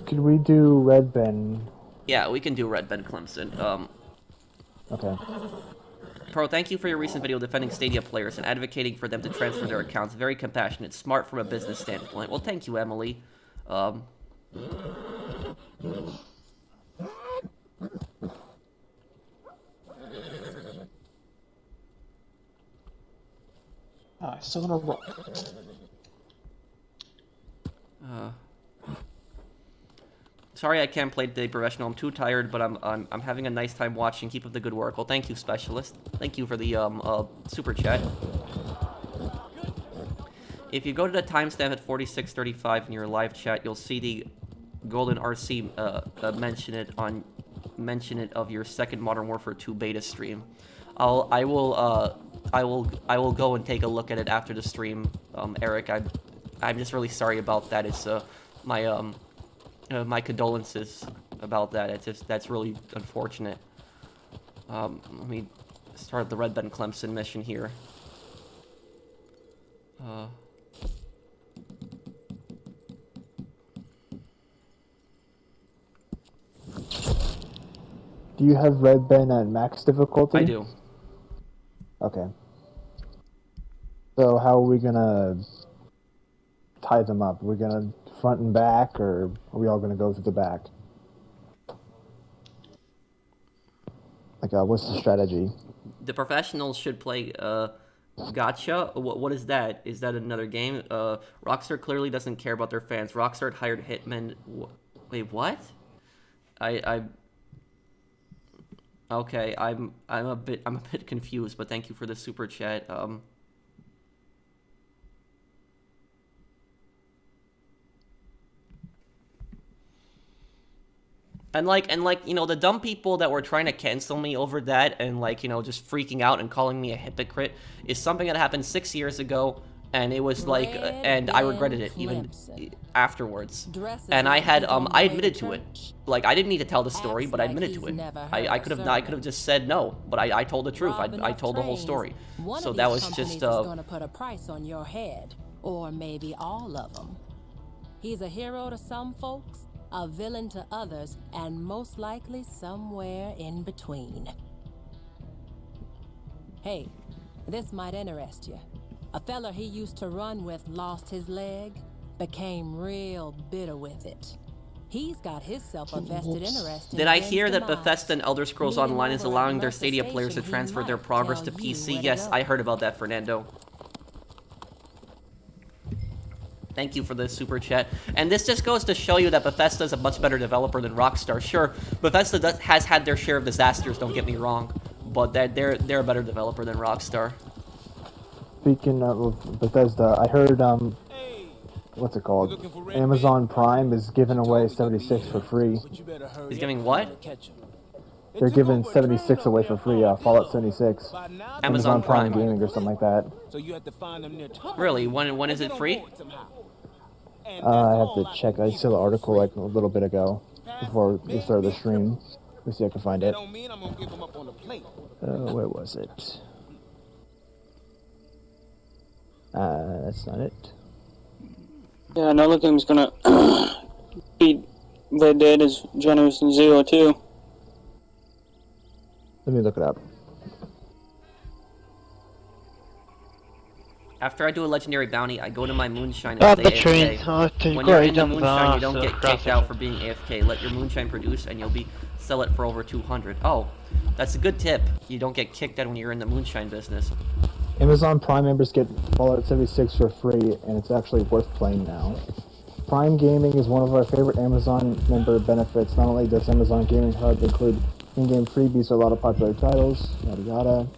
Could we do Red Ben? Yeah, we can do Red Ben Clemson. Okay. Pro, thank you for your recent video defending Stadia players and advocating for them to transfer their accounts. Very compassionate, smart from a business standpoint. Well, thank you, Emily. Still gonna roll. Sorry I can't play today, Professional. I'm too tired, but I'm having a nice time watching. Keep up the good work. Well, thank you, Specialist. Thank you for the super chat. If you go to the timestamp at 46:35 in your live chat, you'll see the Golden RC mention it of your second Modern Warfare 2 beta stream. I will go and take a look at it after the stream. Eric, I'm just really sorry about that. It's my condolences about that. That's really unfortunate. Let me start the Red Ben Clemson mission here. Do you have Red Ben at max difficulty? I do. Okay. So how are we gonna tie them up? Are we gonna front and back, or are we all gonna go through the back? Like, what's the strategy? The professionals should play Gotcha. What is that? Is that another game? Rockstar clearly doesn't care about their fans. Rockstar hired Hitman. Wait, what? Okay, I'm a bit confused, but thank you for the super chat. And like, the dumb people that were trying to cancel me over that and just freaking out and calling me a hypocrite is something that happened 6 years ago, and it was like, and I regretted it even afterwards. And I admitted to it. Like, I didn't need to tell the story, but I admitted to it. I could have just said no, but I told the truth. I told the whole story. So that was just gonna put a price on your head, or maybe all of them. He's a hero to some folks, a villain to others, and most likely somewhere in between. Hey, this might interest you. A fella he used to run with lost his leg, became real bitter with it. He's got himself a vested interest in. Did I hear that Bethesda and Elder Scrolls Online is allowing their Stadia players to transfer their progress to PC? Yes, I heard about that, Fernando. Thank you for the super chat. And this just goes to show you that Bethesda is a much better developer than Rockstar. Sure, Bethesda has had their share of disasters, don't get me wrong, but they're a better developer than Rockstar. Speaking of Bethesda, I heard, what's it called? Amazon Prime is giving away 76 for free. He's giving what? They're giving 76 away for free, Fallout 76. Amazon Prime Gaming or something like that. Really? When is it free? I have to check. I saw the article like a little bit ago, before we started the stream. Let's see if I can find it. Where was it? That's not it. Yeah, another game's gonna beat Red Dead as generous in Zero too. Let me look it up. After I do a legendary bounty, I go to my moonshine Oh, and the stay train. AFK. Oh, When you're in the moonshine, you don't get kicked out for being AFK. Let your moonshine produce, and you'll sell it for over 200. Oh, that's a good tip. You don't get kicked out when you're in the moonshine business. Amazon Prime members get Fallout 76 for free, and it's actually worth playing now. Prime Gaming is one of our favorite Amazon member benefits. Not only does Amazon Gaming Hub include in-game freebies for a lot of popular titles, yada yada.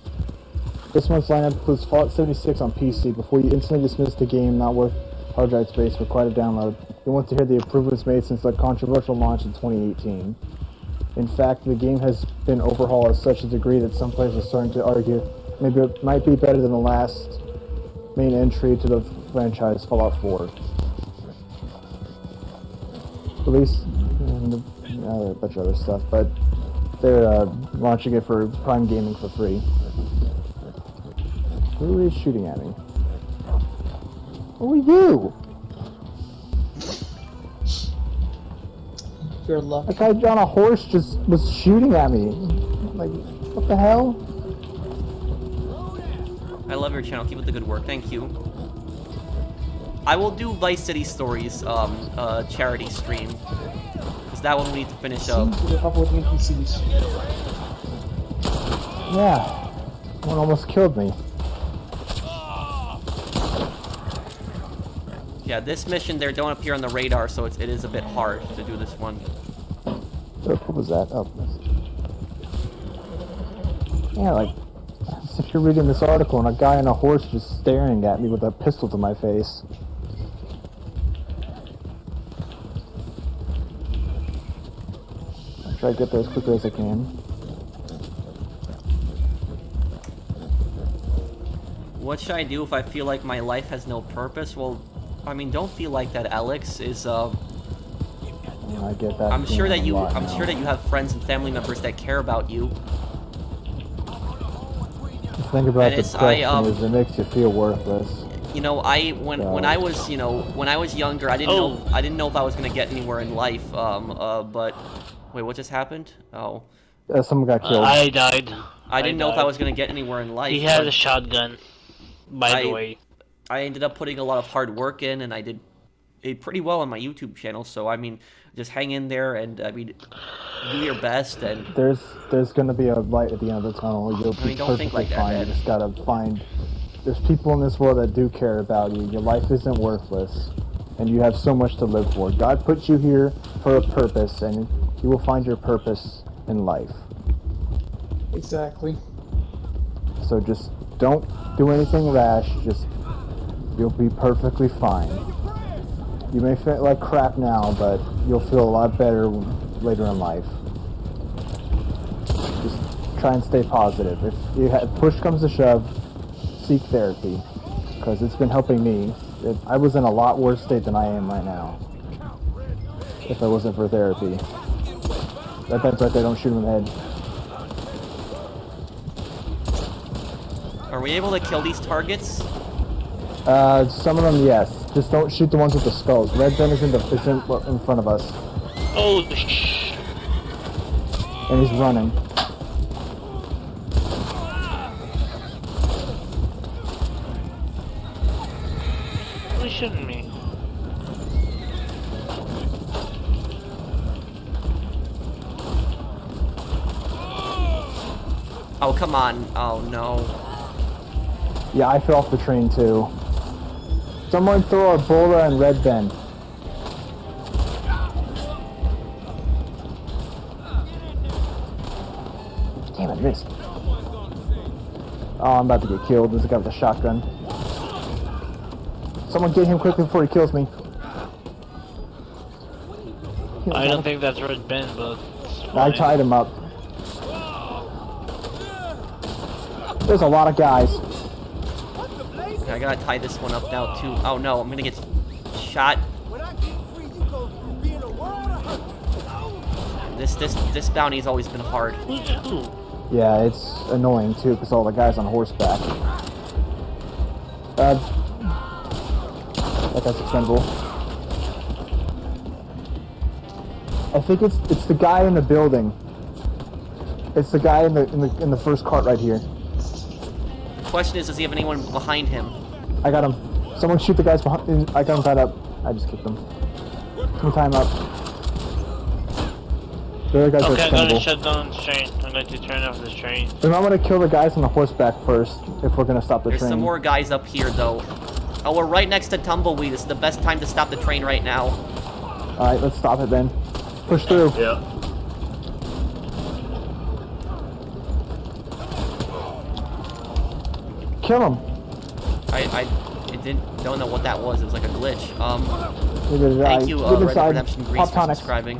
This month's lineup includes Fallout 76 on PC. Before you instantly dismiss the game, not worth hard drive space for quite a download, you want to hear the improvements made since the controversial launch in 2018. In fact, the game has been overhauled at such a degree that some players are starting to argue maybe it might be better than the last main entry to the franchise, Fallout 4. Release and a bunch of other stuff, but they're launching it for Prime Gaming for free. Who is shooting at me? Who are you? You're lucky. That guy on a horse just was shooting at me. Like, what the hell? I love your channel. Keep up the good work. Thank you. I will do Vice City Stories charity stream. Because that one we need to finish up. Yeah. One almost killed me. Yeah, this mission there don't appear on the radar, so it is a bit hard to do this one. What was that? Oh. Yeah, like, as if you're reading this article and a guy on a horse just staring at me with a pistol to my face. I'll try to get there as quickly as I can. What should I do if I feel like my life has no purpose? Well, I mean, don't feel like that. Alex is I get that. I'm sure that you have friends and family members that care about you. Think about the question is it makes you feel worthless. You know, when I was younger, I didn't know if I was gonna get anywhere in life. But wait, what just happened? Oh, someone got killed. I died. I didn't know if I was gonna get anywhere in life. He had a shotgun. By the way, I ended up putting a lot of hard work in, and I did pretty well on my YouTube channel. So I mean, just hang in there, and I mean, do your best. And there's gonna be a light at the end of the tunnel. You'll be perfectly fine. You just gotta find. There's people in this world that do care about you. Your life isn't worthless, and you have so much to live for. God put you here for a purpose, and you will find your purpose in life. Exactly. So just don't do anything rash. Just you'll be perfectly fine. You may feel like crap now, but you'll feel a lot better later in life. Just try and stay positive. If push comes to shove, seek therapy, because it's been helping me. I was in a lot worse state than I am right now. If it wasn't for therapy. That bed's right there, don't shoot him in the head. are we able to kill these targets? Some of them, yes. Just don't shoot the ones with the skulls. Red Ben is in front of us. Oh, and he's running. why shouldn't me? Oh, come on. Oh, no. Yeah, I fell off the train too. Someone throw a boulder on Red Ben. Damn it, missed. Oh, I'm about to get killed. There's a guy with a shotgun. Someone get him quickly before he kills me. I don't think that's Red Ben, but I tied him up. There's a lot of guys. I gotta tie this one up now too. Oh no, I'm gonna get shot. This bounty's always been hard. Yeah, it's annoying too because all the guys on horseback. That guy's expendable. I think it's the guy in the building. It's the guy in the first cart right here. The question is, does he have anyone behind him? I got him. Someone shoot the guys behind. I got him tied up. I just kicked him. Someone tie him up. The other guys are Okay, I'm expendable. gonna shut down this train. I'm going to turn off this train. We might want to kill the guys on the horseback first if we're gonna stop the There's train. some more guys up here, though. Oh, we're right next to Tumbleweed. This is the best time to stop the train right now. Alright, let's stop it then. Push through. Yeah. Kill him. I don't know what that was. It was like a glitch. Neither did I. Thank you, Get Red inside. Redemption Grease, Pop for tonics. subscribing.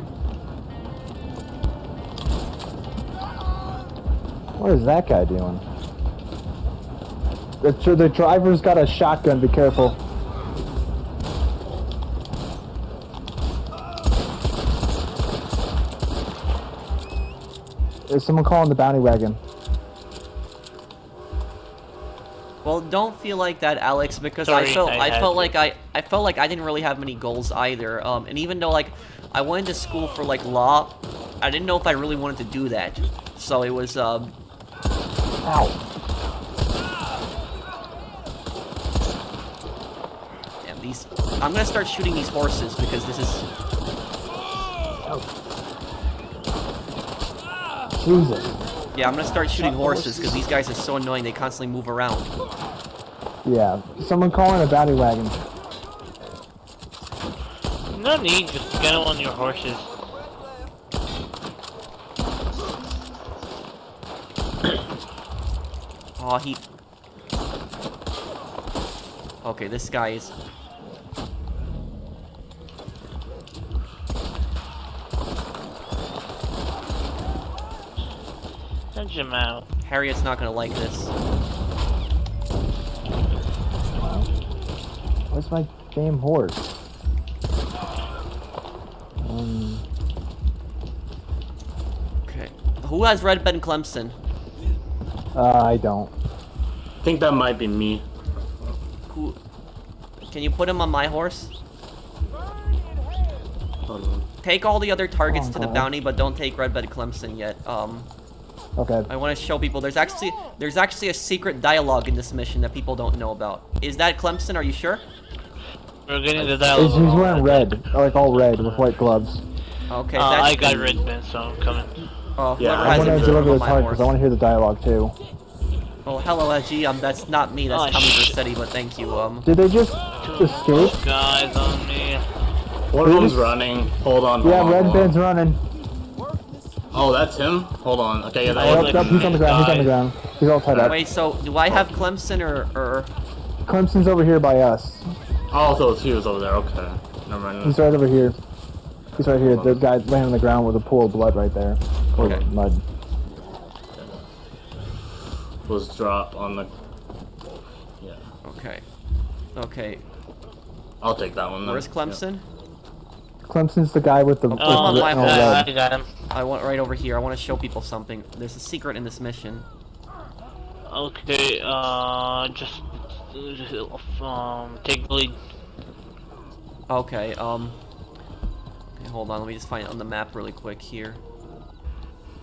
What is that guy doing? The driver's got a shotgun. Be careful. Is someone calling the bounty wagon? Well, don't feel like that, Alex, because Sorry, I felt I like I didn't really have many goals either. And even though like I went to school for like law, I didn't know if I really wanted to do that. So it was Ow. damn, these. I'm gonna start shooting these horses because this is. Jesus. Yeah, I'm gonna start shooting horses because these guys are so annoying. They constantly move around. Yeah. Someone calling a bounty wagon. No need, just get on your horses. Oh, he. Okay, this guy is. Punch him out. Harriet's not gonna like this. Where's my damn horse? Okay. Who has Red Ben Clemson? I don't. I think that might be me. Who? Can you put him on my horse? Hold on. Take all the other targets to the God. bounty, but don't take Red Ben Clemson yet. Okay. I want to show people there's actually a secret dialogue in this mission that people don't know about. Is that Clemson? Are you sure? We're getting the He's dialogue. wearing red, like all red with white gloves. Okay. I got red Ben, so I'm coming. Whoever Yeah, I has want it, to put deliver him the on my target horse. because I want to hear the dialogue too. Oh, hello, SG. That's not me. That's Oh, Tommy shit. Versetti, but thank you. Did they just escape? Guys on me. One of them's running. Hold on. Yeah, hold on, red hold on. band's running. Oh, that's him? Hold on. Okay, yeah, that Yep, was yep, he's on the ground. He's on the ground. He's all tied up. Wait, so do I have Clemson or? Clemson's over here by us. Oh, so he was over there. Okay. Never mind. He's right over here. He's right here. The guy laying on the ground with a pool of blood right there. Or Okay. mud. Was drop on the... Yeah. Okay. Okay. I'll take that one then. Where's Clemson? Clemson's the guy with the Oh, on with my all horse. red. I got him. I want right over here. I want to show people something. There's a secret in this mission. Okay, just take the lead. Okay. Okay, hold on. Let me just find it on the map really quick here.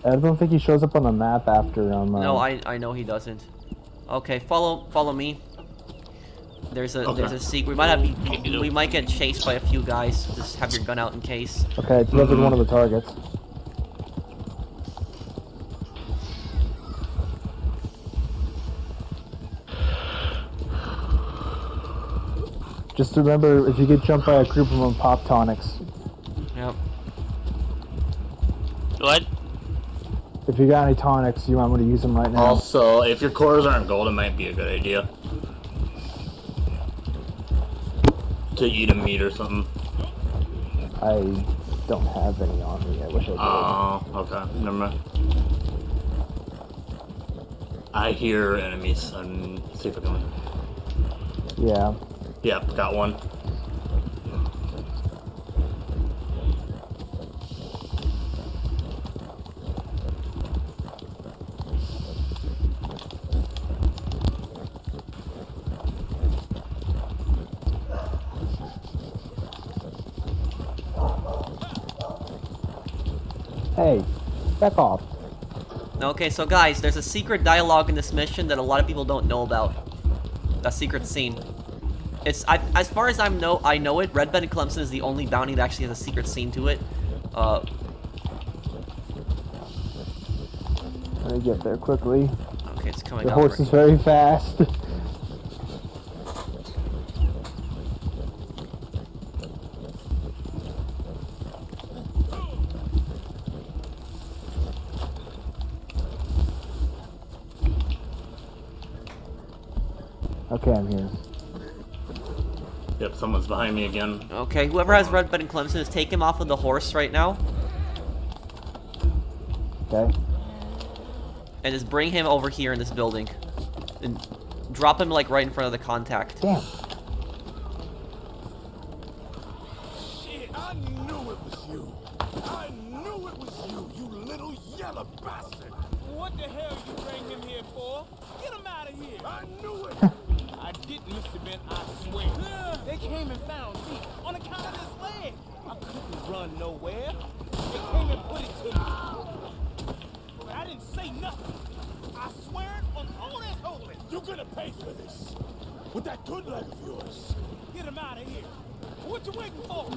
I don't think he shows up on the map after No, I know he doesn't. Okay, follow me. There's a secret. We might get chased by a few guys. Just have your gun out in case. Okay, delivered one of the targets. Just remember, if you get jumped by a group of them, pop tonics. Yep. What? If you got any tonics, you might want to use them right now. Also, if your cores aren't gold, it might be a good idea. To eat a meat or something. I don't have any on me. I wish I did. Oh, okay. Never mind. I hear enemies. See if I can... Yeah. Yep, got one. Hey, back off. Okay, so guys, there's a secret dialogue in this mission that a lot of people don't know about. A secret scene. As far as I know it, Red Bed Clemson is the only bounty that actually has a secret scene to it. Let me get there quickly. Okay, it's coming The up. horse is very fast. Okay, I'm here. Yep, someone's behind me again. Okay, whoever has Red Bed Clemson is take him off of the horse right now. Okay. And just bring him over here in this building. And drop him like right in front of the contact. Damn. Shit, I knew it was you. I knew it was you, you little yellow bastard. What the hell you bring him here for? Get him out of here. I knew it. I didn't, Mr. Ben, I swear. They came and found me on account of this leg. I couldn't run nowhere. They came and put it to me. I didn't say nothing. I swear it on all that's holy. You're gonna pay for this. With that good leg of yours. Get him out of here. What you waiting for?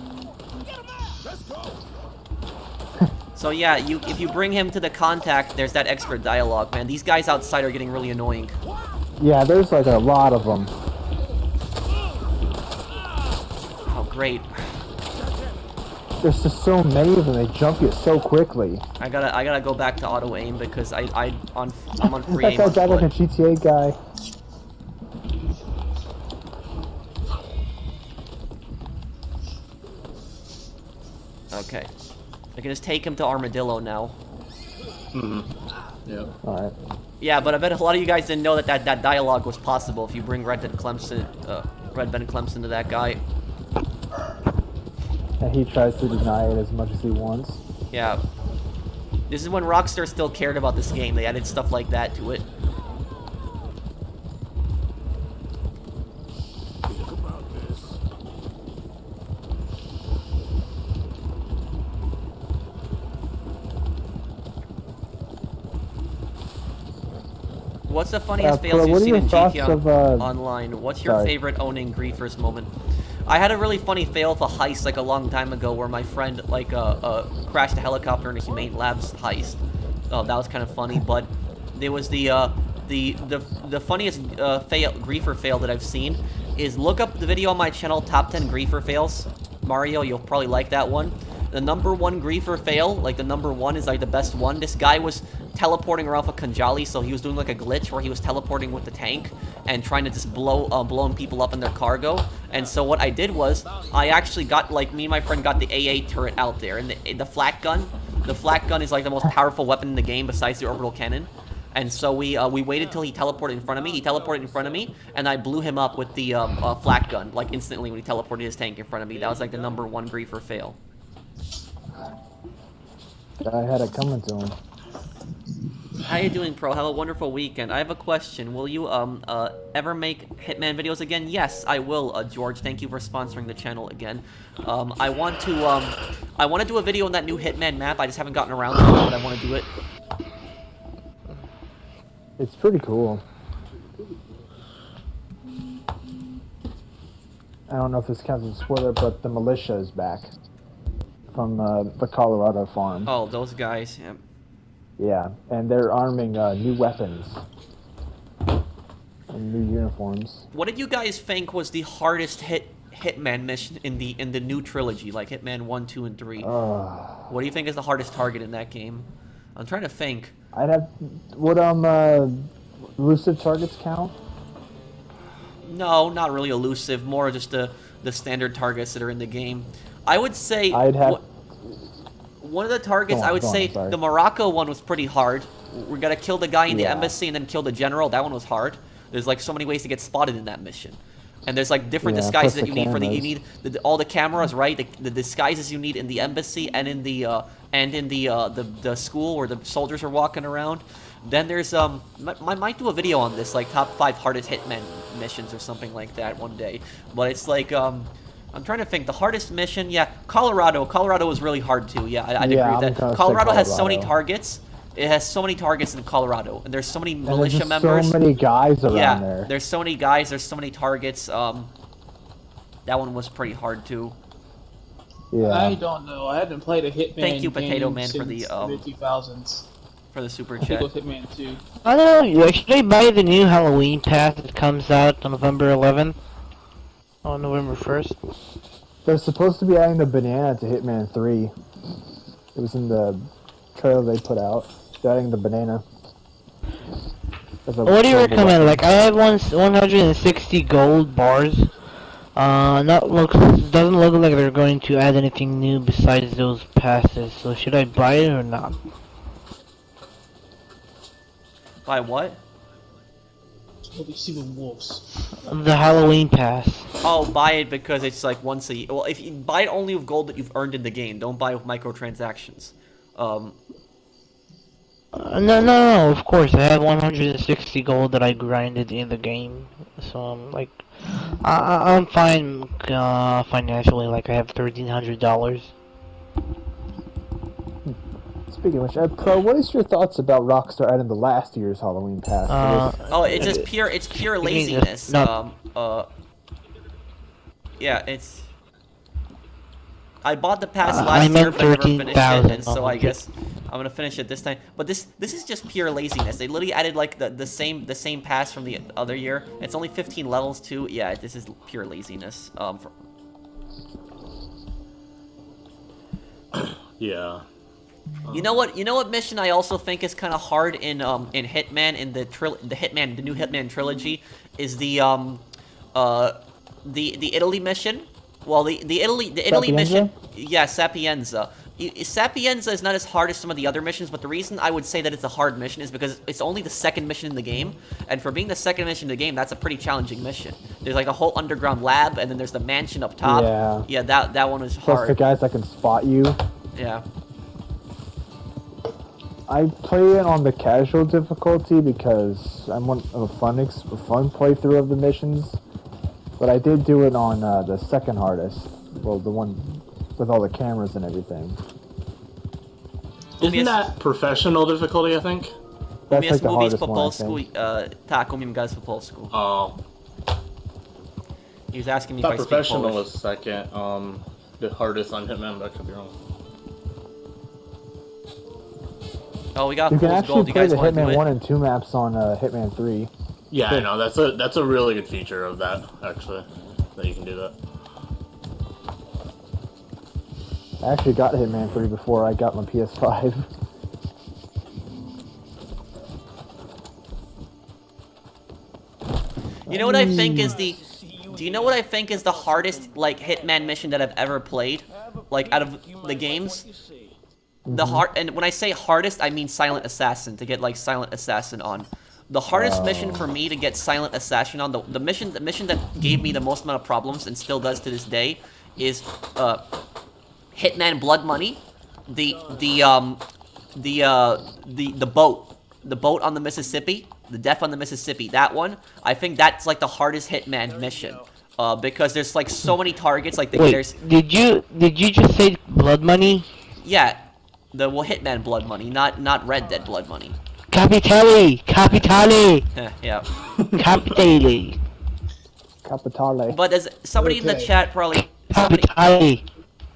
Get him out. Let's go. So yeah, if you bring him to the contact, there's that extra dialogue, man. These guys outside are getting really annoying. Yeah, there's like a lot of them. Oh, great. There's just so many of them. They jump you so quickly. I gotta go back to auto aim because I'm on free aim. That guy's like a GTA guy. Okay, I can just take him to Armadillo now. Yeah. All right. Yeah, but I bet a lot of you guys didn't know that dialogue was possible if you bring Red Ben Clemson to that guy. And he tries to deny it as much as he wants. Yeah. This is when Rockstar still cared about this game. They added stuff like that to it. What's the funniest fails you've seen in GTA Online? What's your favorite owning griefers moment? I had a really funny fail with a heist like a long time ago where my friend like crashed a helicopter in a Humane Labs heist. Oh, that was kind of funny, but there was the funniest griefer fail that I've seen is look up the video on my channel, Top 10 Griefer Fails. Mario, you'll probably like that one. The number one griefer fail, like the number one is like the best one. This guy was teleporting around for Kanjali, so he was doing like a glitch where he was teleporting with the tank and trying to just blowing people up in their cargo. And so what I did was I actually got, like, me and my friend got the AA turret out there, and the flak gun. The flak gun is like the most powerful weapon in the game besides the orbital cannon. And so we waited till he teleported in front of me. He teleported in front of me, and I blew him up with the flak gun, like instantly when he teleported his tank in front of me. That was like the number one griefer fail. I had it coming to him. How you doing, Pro? Have a wonderful weekend. I have a question. Will you ever make Hitman videos again? Yes, I will, George. Thank you for sponsoring the channel again. I want to do a video on that new Hitman map. I just haven't gotten around to it, but I want to do it. It's pretty cool. I don't know if this counts as a spoiler, but the militia is back from the Colorado farm. Oh, those guys. Yeah. Yeah, and they're arming new weapons and new uniforms. What did you guys think was the hardest Hitman mission in the new trilogy, like Hitman 1, 2, and 3? What do you think is the hardest target in that game? I'm trying to think. Would elusive targets count? No, not really elusive. More just the standard targets that are in the game. I would say one of the targets. I would say the Morocco one was pretty hard. We gotta kill the guy in the embassy and then kill the general. That one was hard. There's like so many ways to get spotted in that mission. And there's like different disguises that you need for all the cameras, right? The disguises you need in the embassy and in the school where the soldiers are walking around. Then there's I might do a video on this, like top 5 hardest Hitman missions or something like that one day. But it's like I'm trying to think. The hardest mission, yeah, Colorado. Colorado was really hard too. Yeah, I'd agree with that. Colorado has so many targets. It has so many targets in Colorado, and there's so many militia members. So many guys around there. There's so many guys. There's so many targets. That one was pretty hard too. Yeah. I don't know. I haven't played a Hitman. Thank you, Potato game Man, for the 2000s. For the super I think chat. it was Hitman 2. I don't know. Should I buy the new Halloween pass that comes out on November 11th? On November 1st? They're supposed to be adding the banana to Hitman 3. It was in the trailer they put out. They're adding the banana. What do you recommend? Like, I have 160 gold bars. Doesn't look like they're going to add anything new besides those passes. So should I buy it or not? Buy what? See the wolves. The Halloween pass. Oh, buy it because it's like once a year. Well, if you buy it only with gold that you've earned in the game, don't buy it with microtransactions. No, of course. I have 160 gold that I grinded in the game. So I'm like, I'm fine financially. Like I have $1,300. Speaking of which, Pro, what is your thoughts about Rockstar adding the last year's Halloween pass? It's just pure laziness. Yeah, it's. I bought the pass last year, but I never finished it, and so I guess I'm gonna finish it this time. But this is just pure laziness. They literally added like the same pass from the other year. It's only 15 levels too. Yeah, this is pure laziness. Yeah. You know what mission I also think is kind of hard in Hitman, in the new Hitman trilogy, is the Italy mission. Well, the Italy mission, yeah, Sapienza. Sapienza is not as hard as some of the other missions, but the reason I would say that it's a hard mission is because it's only the second mission in the game, and for being the second mission in the game, that's a pretty challenging mission. There's like a whole underground lab, and then there's the mansion up top. Yeah, that one is hard. Plus the guys that can spot you. Yeah. I play it on the casual difficulty because I want a fun playthrough of the missions. But I did do it on the second hardest. Well, the one with all the cameras and everything. Isn't that professional difficulty, I think? That's like the hardest one, I think. Tak, umiem gaz po polsku. Oh. He was asking me I if I thought speak professional Polish. was second. The hardest on Hitman, but I could be wrong. Oh, we got You can fool's actually gold. You play guys the want to do Hitman it? 1 and 2 maps on Hitman 3. Yeah, I know. That's a really good feature of that, actually. That you can do that. I actually got Hitman 3 before I got my PS5. You know what I think is the... Do you know what I think is the hardest, like, Hitman mission that I've ever played? Like, out of the games? And when I say hardest, I mean Silent Assassin, to get, like, Silent Assassin on. The hardest mission for me to get Silent Assassin on, the mission that gave me the most amount of problems, and still does to this day, is, Hitman Blood Money, the boat. The boat on the Mississippi, the death on the Mississippi, that one, I think that's like the hardest Hitman mission, because there's like so many targets. Like there's. Did you just say Blood Money? Yeah, the Hitman Blood Money, not Red Dead Blood Money. Capitale. Yeah. Capitale. But as somebody in the chat probably.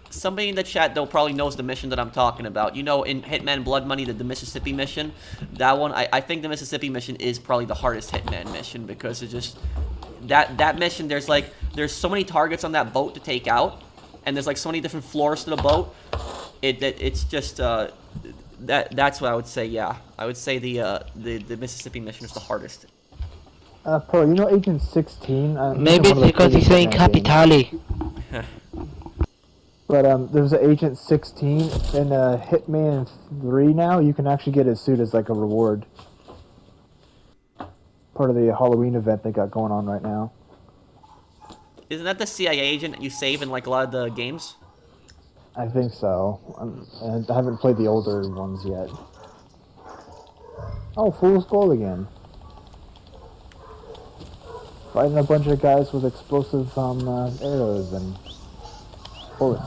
Somebody in the chat, though, probably knows the mission that I'm talking about. You know, in Hitman Blood Money, the Mississippi mission, that one, I think the Mississippi mission is probably the hardest Hitman mission, because it's just, that mission, there's so many targets on that boat to take out, and there's like so many different floors to the boat. It's just, that's what I would say, yeah. I would say the Mississippi mission is the hardest. Pro, you know Agent 16? Maybe it's because he's saying Capitale. But there's an Agent 16 in Hitman 3 now. You can actually get his suit as like a reward. Part of the Halloween event they got going on right now. Isn't that the CIA agent that you save in like a lot of the games? I think so. And I haven't played the older ones yet. Oh, Fool's Gold again. Fighting a bunch of guys with explosive arrows and bullets.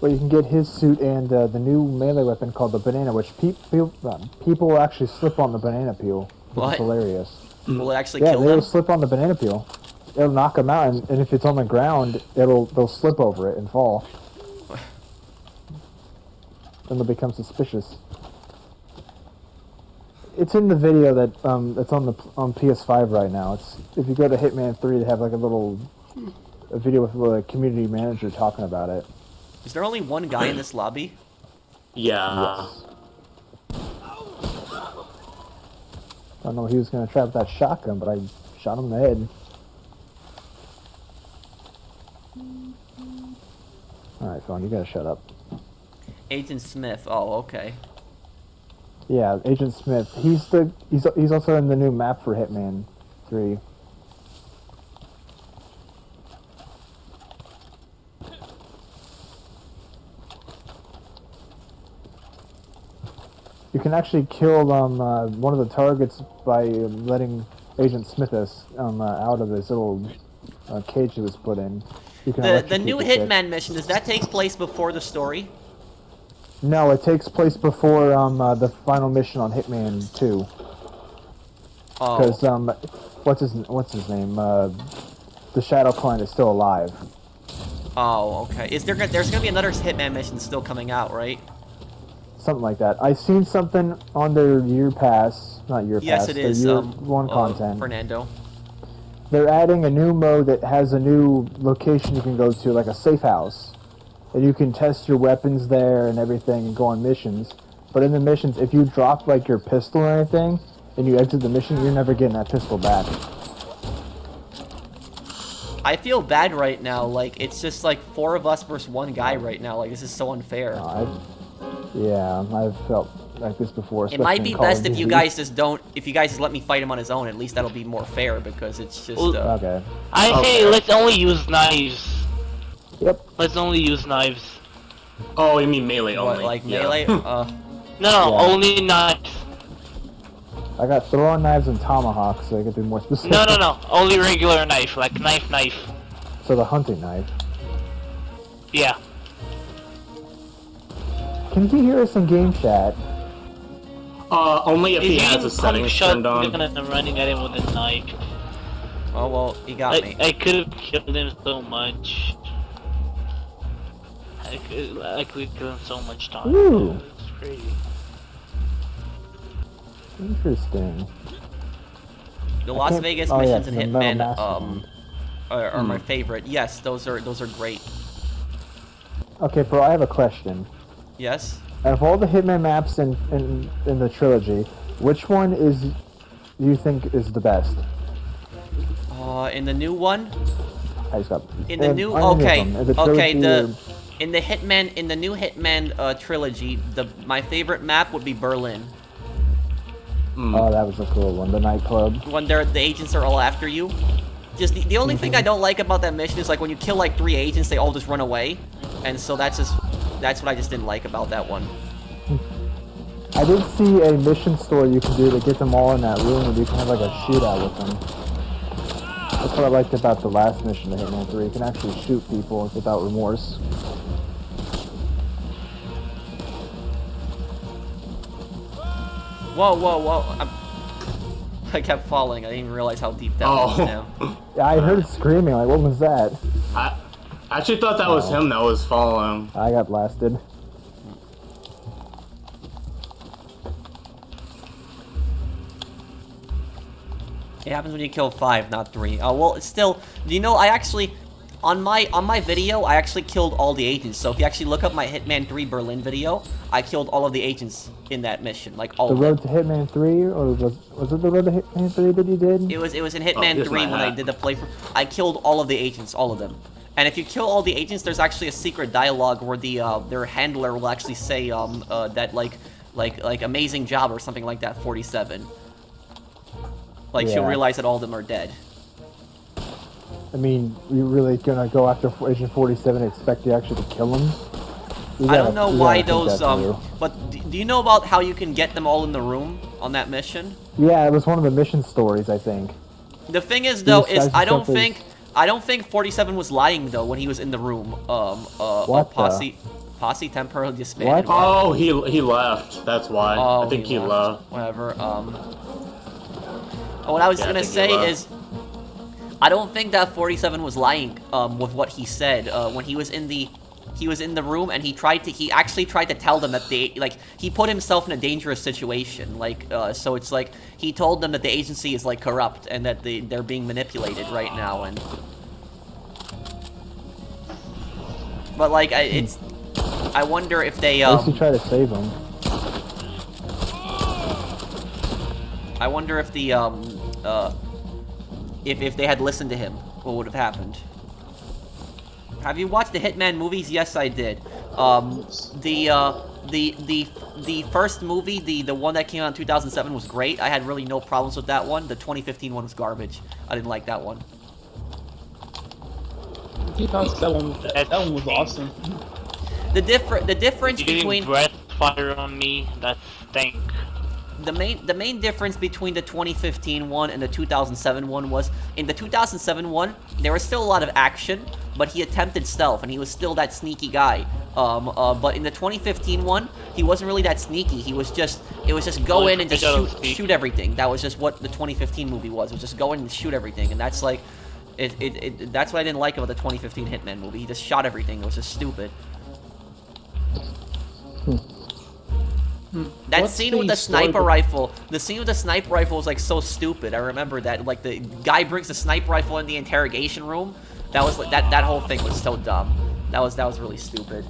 Well, you can get his suit and the new melee weapon called the banana, which people will actually slip on the banana peel. Which is hilarious. Will it actually kill them? Yeah, they'll slip on the banana peel. It'll knock them out, and if it's on the ground, they'll slip over it and fall. Then they'll become suspicious. It's in the video that it's on PS5 right now. It's if you go to Hitman 3, they have like a video with the community manager talking about it. Is there only one guy in this lobby? Yeah. Yes. I don't know he was gonna try with that shotgun, but I shot him in the head. Alright, phone, you gotta shut up. Agent Smith. Oh, okay. Yeah, Agent Smith. He's also in the new map for Hitman 3. You can actually kill one of the targets by letting Agent Smith out of this little cage he was put in. You can the new Hitman mission, does that take place before the story? No, it takes place before the final mission on Hitman 2. Oh. Because what's his name? The Shadow Clan is still alive. Oh, okay. There's gonna be another Hitman mission still coming out, right? Something like that. I seen something on their year pass, not year pass. Yes, it is. Year one content. Fernando. They're adding a new mode that has a new location you can go to, like a safe house. And you can test your weapons there and everything and go on missions. But in the missions, if you drop like your pistol or anything, and you exit the mission, you're never getting that pistol back. I feel bad right now, like, it's just like 4 of us versus 1 guy right now, like, this is so unfair. I've felt like this before. It might be best if you guys just let me fight him on his own, at least that'll be more fair, because it's just, Okay. I say let's only use knives. Yep. Let's only use knives. Oh, you mean melee only? What, like melee? No, only knives. I got throwing knives and tomahawks, so I could be more specific. No, only regular knife, like knife. So the hunting knife. Yeah. Can you hear us in game chat? Only if he has a settings turned on. I'm running at him with a knife. Oh well, he got me. I could have killed him so much. I could kill him so much time. Ooh. It's crazy. Interesting. The Las Vegas missions and Hitman are Hmm. my favorite. Yes, those are great. Okay, bro, I have a question. Yes? Out of all the Hitman maps in the trilogy, which one do you think is the best? In the new one? I just got In the new in the new Hitman trilogy, my favorite map would be Berlin. Oh, that was a cool one. The nightclub. When the agents are all after you. Just the only thing I don't like about that mission is like when you kill like 3 agents, they all just run away, and so that's what I just didn't like about that one. I did see a mission story you can do to get them all in that room, and you can have like a shootout with them. That's what I liked about the last mission of Hitman 3. You can actually shoot people without remorse. Whoa! I kept falling. I didn't even realize how deep that was now. Yeah, I heard screaming. Like, what was that? I actually thought that was him that was falling. I got blasted. It happens when you kill 5, not 3. Well, it's still. Do you know? I actually, on my video, I actually killed all the agents. So if you actually look up my Hitman 3 Berlin video, I killed all of the agents in that mission, like all. The of them. Road to Hitman 3, or was it the Road to Hitman 3 that you did? It was in Hitman 3 when I did the playthrough. I killed all of the agents, all of them. And if you kill all the agents, there's actually a secret dialogue where their handler will actually say that like amazing job or something like that. 47. Like she'll realize that all of them are dead. I mean, you really gonna go after Agent 47 and expect you actually to kill him? I don't know why those but do you know about how you can get them all in the room? on that mission. Yeah, it was one of the mission stories, I think. The thing is, though, is I don't himself think 47 was lying though when he was in the room. What Posse temporarily disbanded. What? Oh, he left. That's why. Oh, I think he left. Whatever. What I was gonna say is, I don't think that 47 was lying with what he said when he was in the room, and he actually tried to tell them that he put himself in a dangerous situation, so it's like he told them that the agency is like corrupt and that they're being manipulated right now, and but like I wonder if they At least he tried to save him. I wonder if the if they had listened to him, what would have happened. Have you watched the Hitman movies? Yes, I did. The first movie, the one that came out in 2007 was great. I had really no problems with that one. The 2015 one was garbage. I didn't like that one. That one was awesome. The difference between breath fire on me, that stink. The main difference between the 2015 one and the 2007 one was, in the 2007 one, there was still a lot of action, but he attempted stealth, and he was still that sneaky guy. But in the 2015 one, he wasn't really that sneaky. It was just go in and just shoot everything. That was just what the 2015 movie was. It was just go in and shoot everything, and that's like, that's what I didn't like about the 2015 Hitman movie. He just shot everything. It was just stupid. That scene with the sniper rifle, was like so stupid. I remember that, like the guy brings the sniper rifle in the interrogation room. That was like, that whole thing was so dumb. That was really stupid.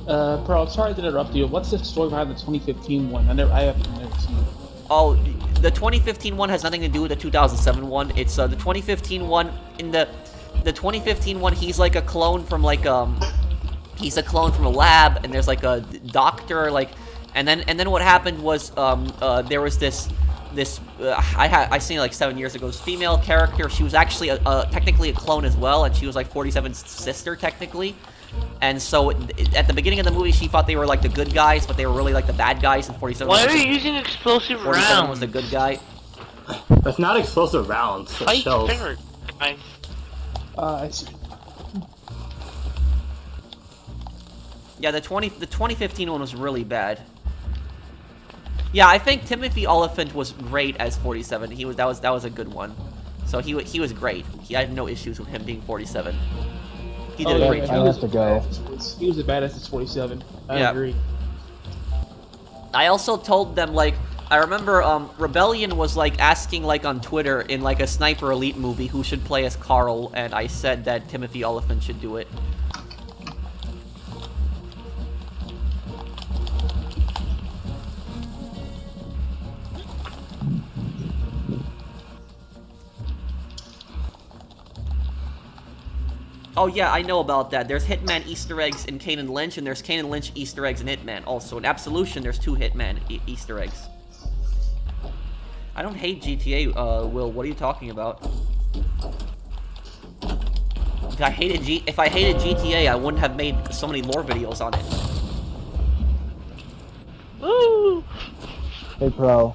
Bro, I'm sorry to interrupt you. What's the story behind the 2015 one? I haven't seen it. Oh, the 2015 one has nothing to do with the 2007 one. It's the 2015 one. In the 2015 one, he's like a clone from like he's a clone from a lab, and there's like a doctor, like, and then what happened was there was this I seen it like 7 years ago. This female character, she was actually technically a clone as well, and she was like 47's sister technically. And so at the beginning of the movie, she thought they were like the good guys, but they were really like the bad guys. And 47. Why are you using explosive 47 rounds? was the good guy. That's not explosive rounds. That's shells. I see. Yeah, the 2015 one was really bad. Yeah, I think Timothy Oliphant was great as 47. That was a good one. So he was great. I had no issues with him being 47. He did a great job. I have to go. He was a badass at 47. I agree. I also told them, like, I remember Rebellion was like asking like on Twitter in like a Sniper Elite movie who should play as Carl, and I said that Timothy Oliphant should do it. Oh yeah, I know about that. There's Hitman Easter eggs in Kane and Lynch, and there's Kane and Lynch Easter eggs in Hitman. Also, in Absolution, there's 2 Hitman Easter eggs. I don't hate GTA, Will. What are you talking about? If I hated GTA, I wouldn't have made so many lore videos on it. Woo! Hey, Pro.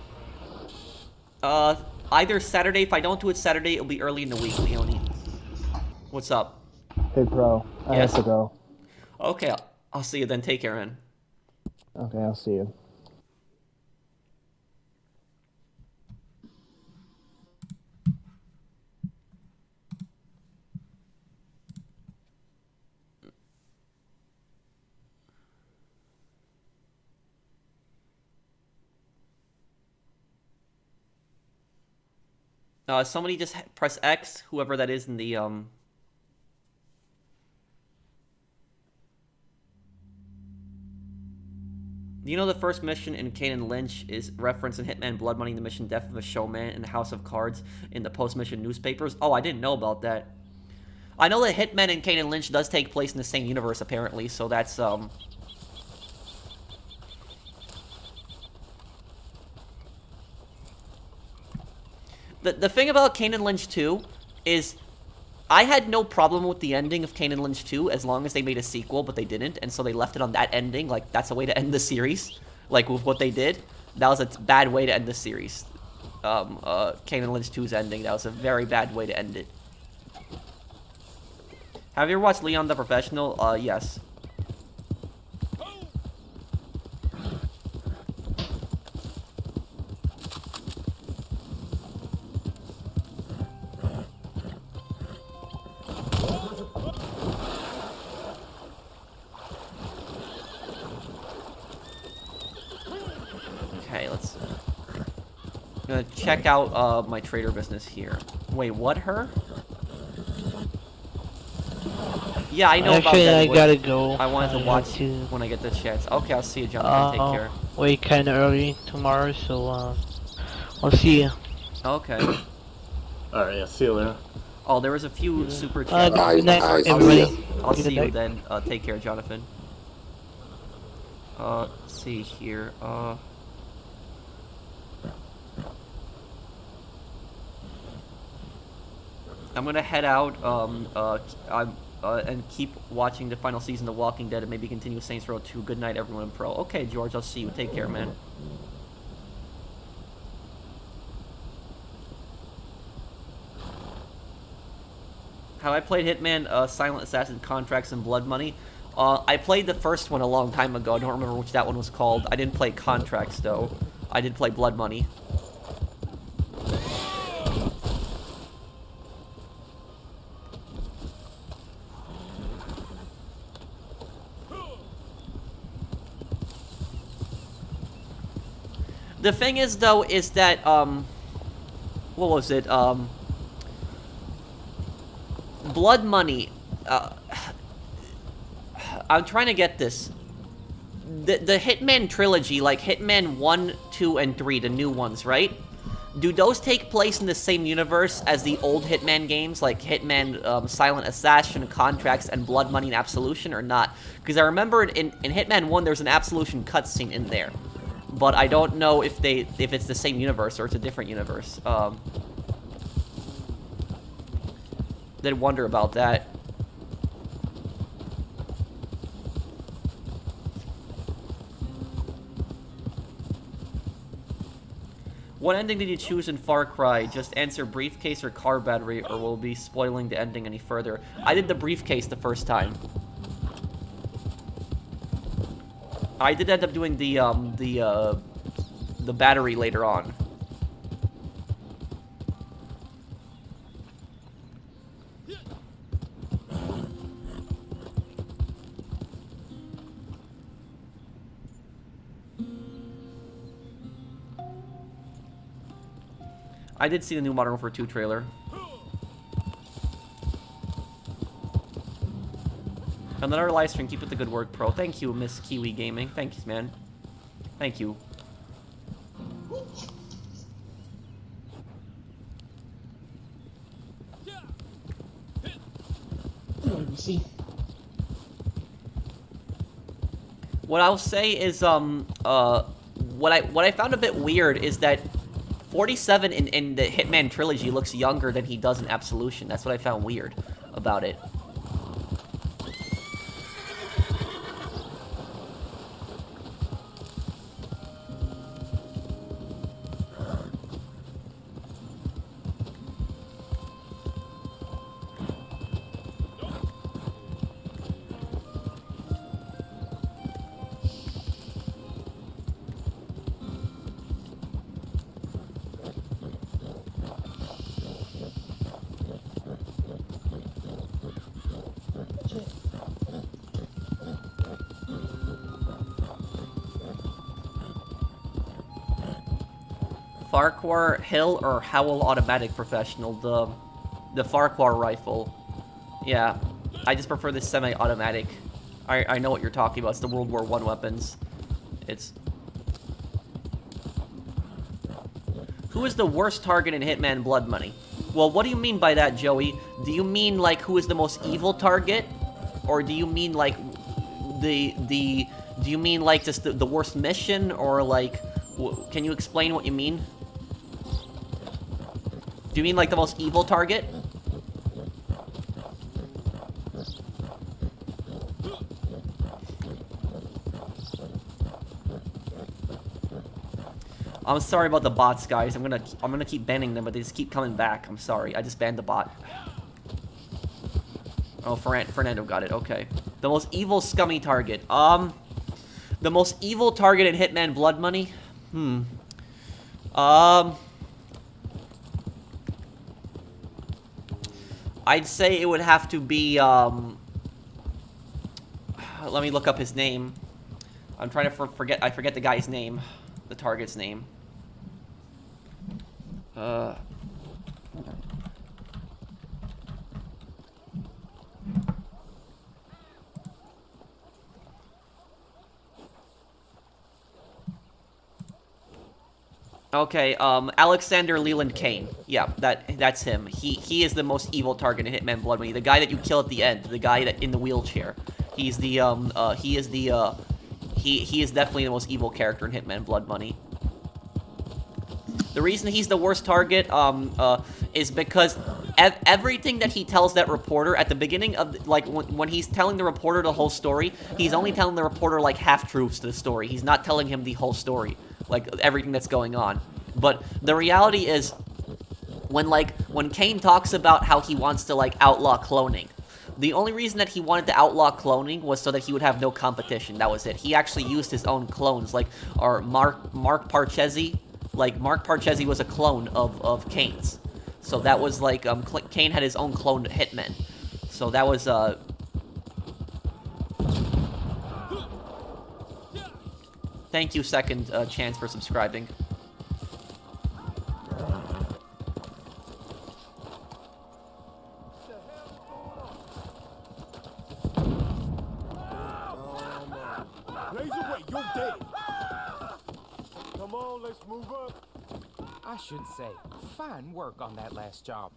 Either Saturday. If I don't do it Saturday, it'll be early in the week, Leonie. What's up? Hey, Pro. I have to go. Okay, I'll see you then. Take care, man. Okay, I'll see you. Somebody just press X, whoever that is in the, You know the first mission in Kane and Lynch is referenced in Hitman Blood Money, the mission Death of a Showman in the House of Cards in the post-mission newspapers? Oh, I didn't know about that. I know that Hitman and Kane and Lynch does take place in the same universe, apparently, so that's, The thing about Kane and Lynch 2 is I had no problem with the ending of Kane and Lynch 2 as long as they made a sequel, but they didn't, and so they left it on that ending. Like, that's a way to end the series, like, with what they did. That was a bad way to end the series. Kane and Lynch 2's ending. That was a very bad way to end it. Have you ever watched Leon the Professional? Yes. Okay, let's... I'm gonna check out, my trader business here. Wait, what, her? Yeah, I know Actually, about that. I gotta go. I wanted to watch when I get the chance. Okay, I'll see you, Jonathan. Take care. Wait, kinda early tomorrow, so, I'll see you. Okay. Alright, yeah, see you later. Oh, there was a few super chats. Good night, everybody. I'll see you then. Take care, Jonathan. Let's see here. I'm gonna head out. And keep watching the final season of Walking Dead and maybe continue Saints Row 2. Good night, everyone in Pro. Okay, George, I'll see you. Take care, man. Have I played Hitman, Silent Assassin, Contracts, and Blood Money? I played the first one a long time ago. I don't remember which that one was called. I didn't play Contracts, though. I did play Blood Money. The thing is, though, is that, what was it, Blood Money, I'm trying to get this. The Hitman trilogy, like Hitman 1, 2, and 3, the new ones, right? Do those take place in the same universe as the old Hitman games, like Hitman, Silent Assassin, Contracts, and Blood Money and Absolution, or not? Because I remember in Hitman 1, there's an Absolution cutscene in there. But I don't know if it's the same universe or it's a different universe. Did wonder about that. What ending did you choose in Far Cry? Just answer briefcase or car battery, or will be spoiling the ending any further. I did the briefcase the first time. I did end up doing the battery later on. I did see the new Modern Warfare 2 trailer. Another live stream. Keep up the good work, Pro. Thank you, Miss Kiwi Gaming. Thank you, man. Thank you. What I'll say is, what I found a bit weird is that 47 in the Hitman trilogy looks younger than he does in Absolution. That's what I found weird about it. Farquhar Hill or Howell Automatic Professional, the Farquhar rifle. Yeah, I just prefer the semi-automatic. I know what you're talking about. It's the World War I weapons. It's... Who is the worst target in Hitman Blood Money? Well, what do you mean by that, Joey? Do you mean, like, who is the most evil target? Or do you mean, like, do you mean, like, just the worst mission? Or, like, can you explain what you mean? Do you mean, like, the most evil target? I'm sorry about the bots, guys. I'm gonna keep banning them, but they just keep coming back. I'm sorry. I just banned the bot. Oh, Fernando got it. Okay. The most evil, scummy target. The most evil target in Hitman Blood Money? I'd say it would have to be, let me look up his name. I'm trying to forget the guy's name. The target's name. Okay, Alexander Leland Kane. Yeah, that's him. He is the most evil target in Hitman Blood Money. The guy that you kill at the end. The guy that in the wheelchair. He is definitely the most evil character in Hitman Blood Money. The reason he's the worst target, is because everything that he tells that reporter at the beginning of, like, when he's telling the reporter the whole story, he's only telling the reporter, like, half-truths to the story. He's not telling him the whole story, like, everything that's going on. But the reality is, when Kane talks about how he wants to, like, outlaw cloning, the only reason that he wanted to outlaw cloning was so that he would have no competition. That was it. He actually used his own clones, like, or Mark Parchesi. Like, Mark Parchesi was a clone of Kane's. So that was, like, Kane had his own clone Hitman. So that was, Thank you, Second Chance, for subscribing. Blaze away, you're dead. Come on, let's move up. I should say, fine work on that last job.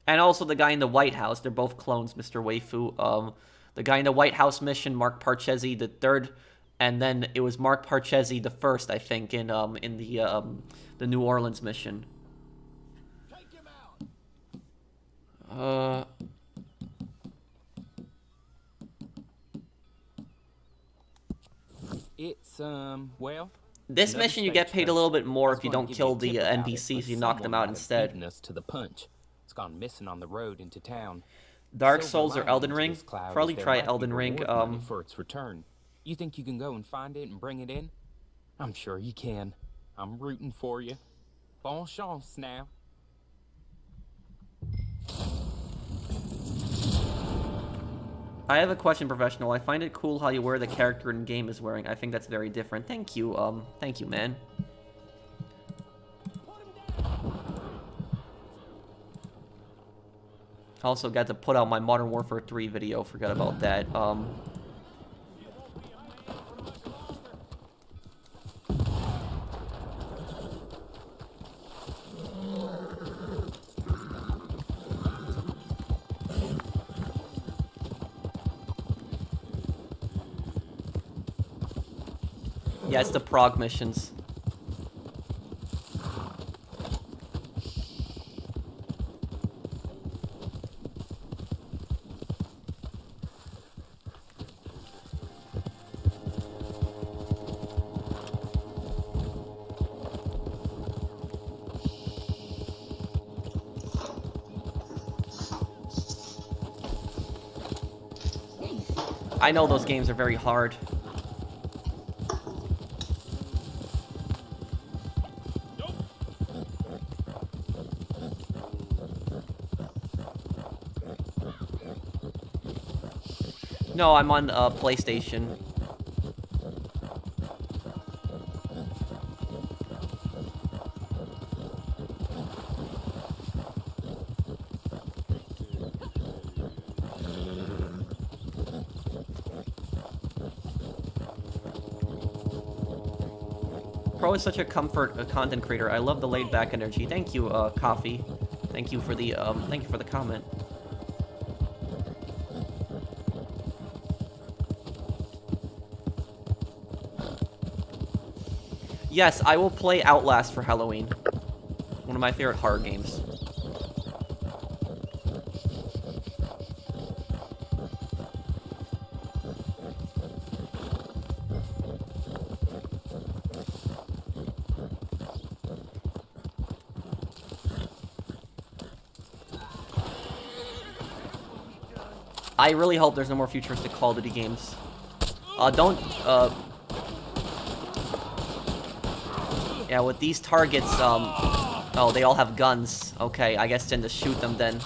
And also the guy in the White House. They're both clones, Mr. Waifu. The guy in the White House mission, Mark Parchesi the third, and then it was Mark Parchesi the first, I think, in the New Orleans mission. Take him out. It's, well... This mission you get paid a little bit more if you don't kill the NPCs, you knock them out instead. Us to the punch. It's gone missing on the road into town. Dark Souls or Elden Ring? Probably try Elden Ring. For its return. You think you can go and find it and bring it in? I'm sure you can. I'm rooting for you. Bon chance now. I have a question, Professional. I find it cool how you wear the character in game is wearing. I think that's very different. Thank you, man. Also got to put out my Modern Warfare 3 video. Forgot about that. Yeah, it's the Prague missions. I know those games are very hard. No, I'm on PlayStation. Pro is such a comfort content creator. I love the laid-back energy. Thank you, Coffee. Thank you for the comment. Yes, I will play Outlast for Halloween. One of my favorite horror games. I really hope there's no more futuristic Call of Duty games. Yeah, with these targets, oh, they all have guns. Okay, I guess then to shoot them then.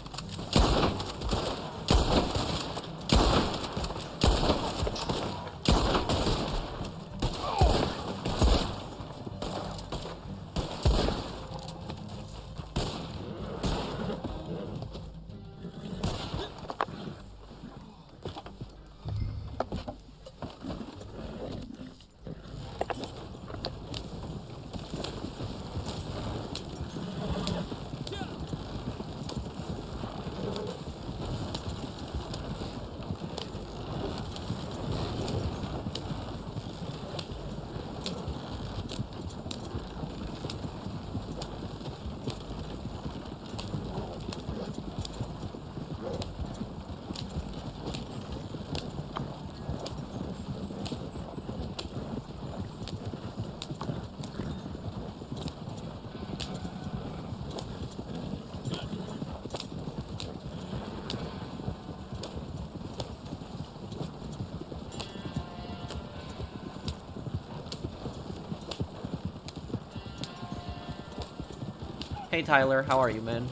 Hey Tyler, how are you, man?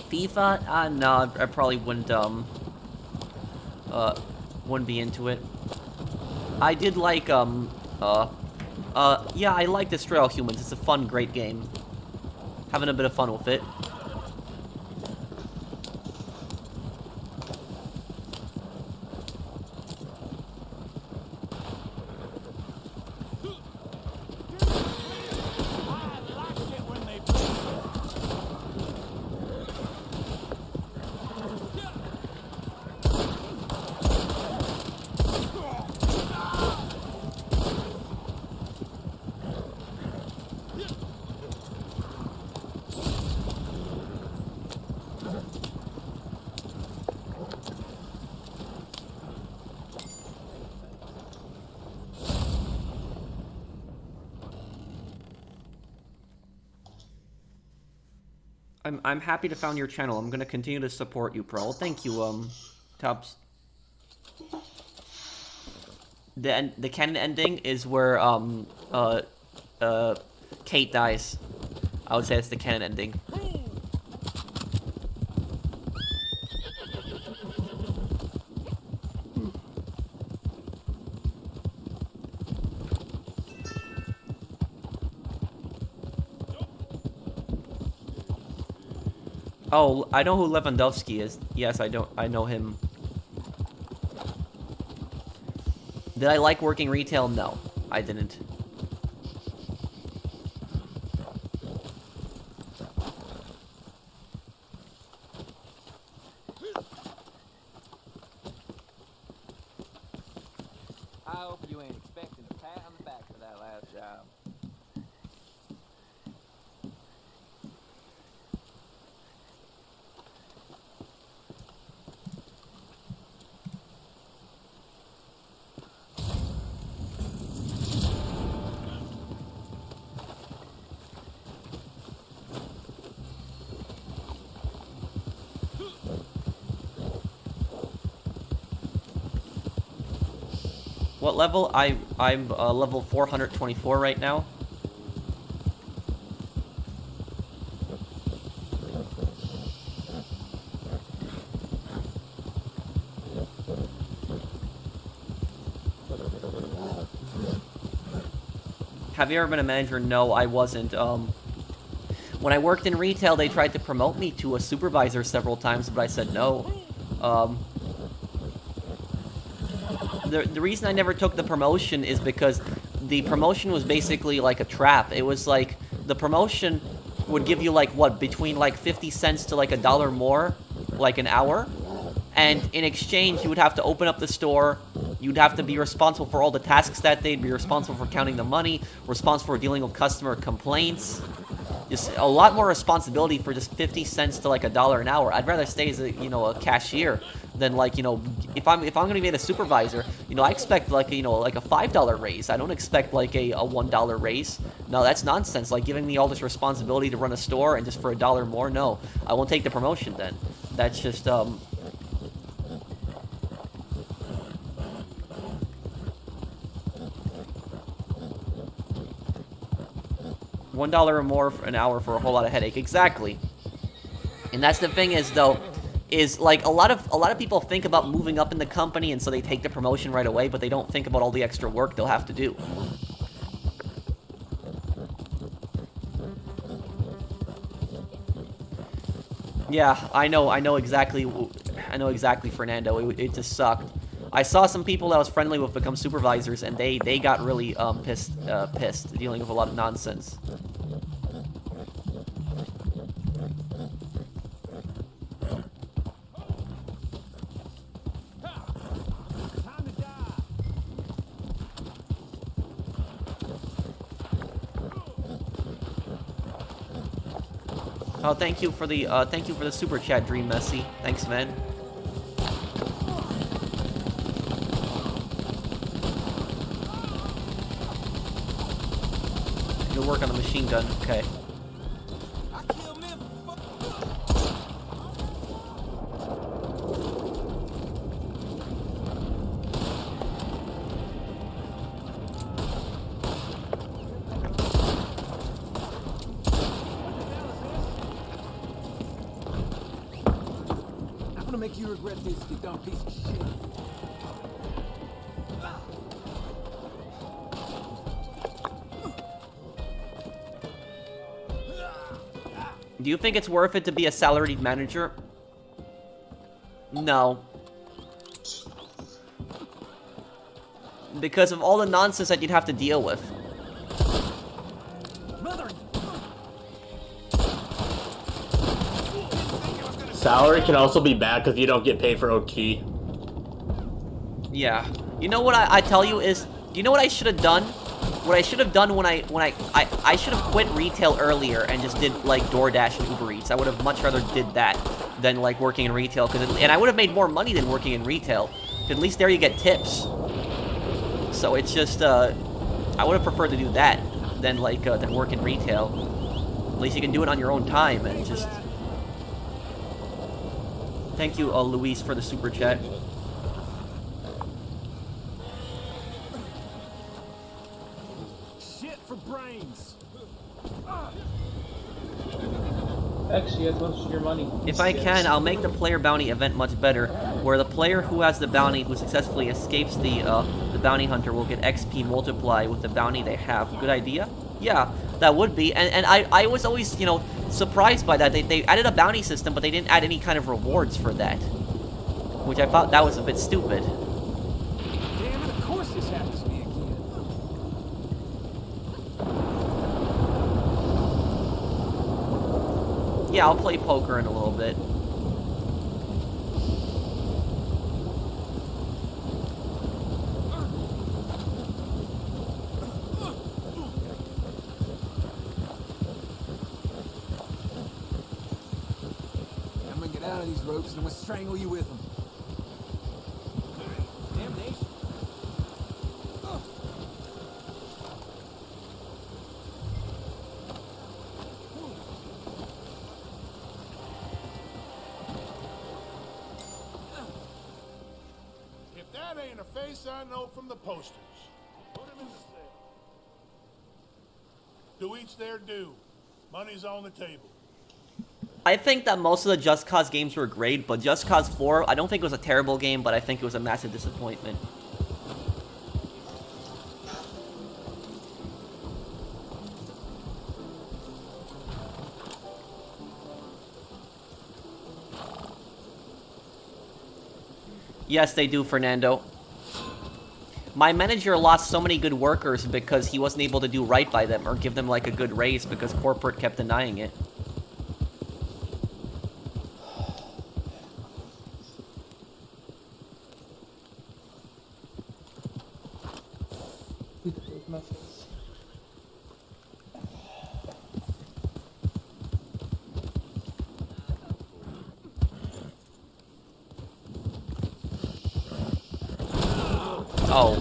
FIFA? No, I probably wouldn't be into it. I did like, yeah, I like Destroy All Humans. It's a fun, great game. Having a bit of fun with it. I'm happy to found your channel. I'm gonna continue to support you, Pearl. Thank you, Tubbs. The canon ending is where Kate dies. I would say it's the canon ending. Oh, I know who Lewandowski is. Yes, I know him. Did I like working retail? No, I didn't. I hope you ain't expecting a pat on the back for that last job. What level? I'm level 424 right now. Have you ever been a manager? No, I wasn't. When I worked in retail, they tried to promote me to a supervisor several times, but I said no. The reason I never took the promotion is because the promotion was basically like a trap. It was like, the promotion would give you like, what, between like 50 cents to like $1 more, like an hour? And in exchange, you would have to open up the store, you'd have to be responsible for all the tasks that day, be responsible for counting the money, responsible for dealing with customer complaints. just a lot more responsibility for just 50 cents to like $1 an hour. I'd rather stay as a, you know, a cashier than like, you know, if I'm gonna be a supervisor, you know, I expect like a, you know, like a $5 raise. I don't expect like a $1 raise. No, that's nonsense. Like giving me all this responsibility to run a store and just for $1 more, no, I won't take the promotion then. That's just $1 or more for an hour for a whole lot of headache. Exactly. And that's the thing is though, is like a lot of people think about moving up in the company and so they take the promotion right away, but they don't think about all the extra work they'll have to do. Yeah, I know exactly, Fernando. It just sucked. I saw some people that I was friendly with become supervisors, and they got really pissed dealing with a lot of nonsense. Oh, thank you for the super chat, Dream Messi. Thanks, man. You'll work on the machine gun. Okay. Make you regret this, you dumb piece of shit. Do you think it's worth it to be a salaried manager? No. Because of all the nonsense that you'd have to deal with. Salary can also be bad because you don't get paid for OT. Yeah. You know what I tell you is, do you know what I should have done? What I should have done when I should have quit retail earlier and just did like DoorDash and Uber Eats. I would have much rather did that than like working in retail, and I would have made more money than working in retail. At least there you get tips. So it's just I would have preferred to do that than like than work in retail. At least you can do it on your own time and just. Thank you, Luis, for the super chat. Shit for brains. Actually, that's most of your money. If I can, I'll make the player bounty event much better, where the player who has the bounty who successfully escapes the bounty hunter will get XP multiply with the bounty they have. Good idea? Yeah, that would be. And I was always, you know, surprised by that. They added a bounty system, but they didn't add any kind of rewards for that. Which I thought that was a bit stupid. Damn it, of course this happens to me again. Yeah, I'll play poker in a little bit. I'm gonna get out of these ropes and I'm gonna strangle you with them. Damnation. If that ain't a face I know from the posters. Put him in the cell. To each their due. Money's on the table. I think that most of the Just Cause games were great, but Just Cause 4, I don't think it was a terrible game, but I think it was a massive disappointment. Yes, they do, Fernando. My manager lost so many good workers because he wasn't able to do right by them or give them like a good raise because corporate kept denying it. Oh.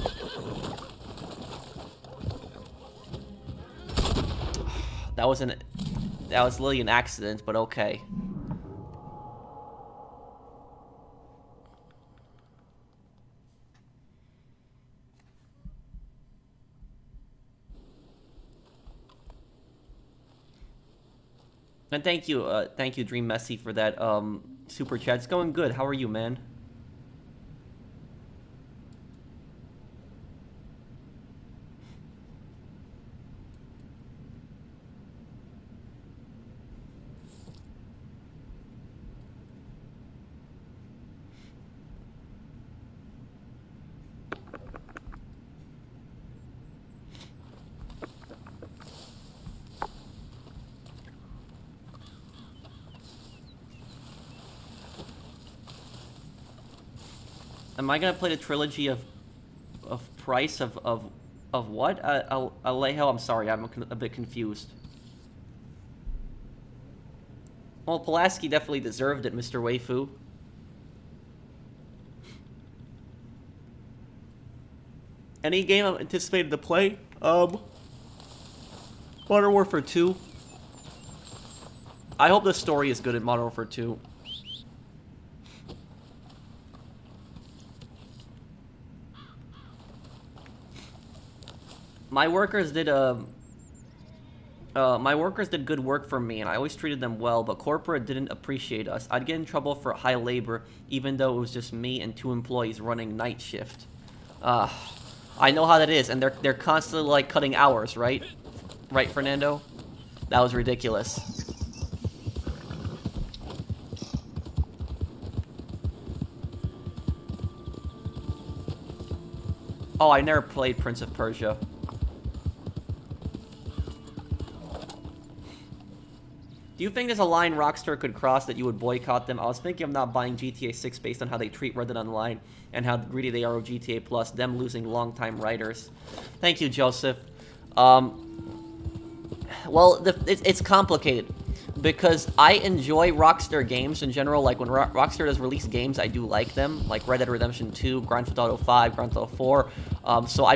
That was literally an accident, but okay. And thank you, Dream Messy, for that super chat. It's going good. How are you, man? Am I gonna play the trilogy of Price of what? Alejo, I'm sorry, I'm a bit confused. Well, Pulaski definitely deserved it, Mr. Waifu. Any game I'm anticipated to play? Modern Warfare 2. I hope the story is good in Modern Warfare 2. My workers did good work for me, and I always treated them well, but corporate didn't appreciate us. I'd get in trouble for high labor, even though it was just me and 2 employees running night shift. I know how that is, and they're constantly, like, cutting hours, right? Right, Fernando? That was ridiculous. Oh, I never played Prince of Persia. Do you think there's a line Rockstar could cross that you would boycott them? I was thinking of not buying GTA 6 based on how they treat Red Dead Online and how greedy they are of GTA Plus, them losing longtime writers. Thank you, Joseph. Well, it's complicated because I enjoy Rockstar games in general. Like, when Rockstar does release games, I do like them, like Red Dead Redemption 2, Grand Theft Auto 5, Grand Theft Auto 4. So I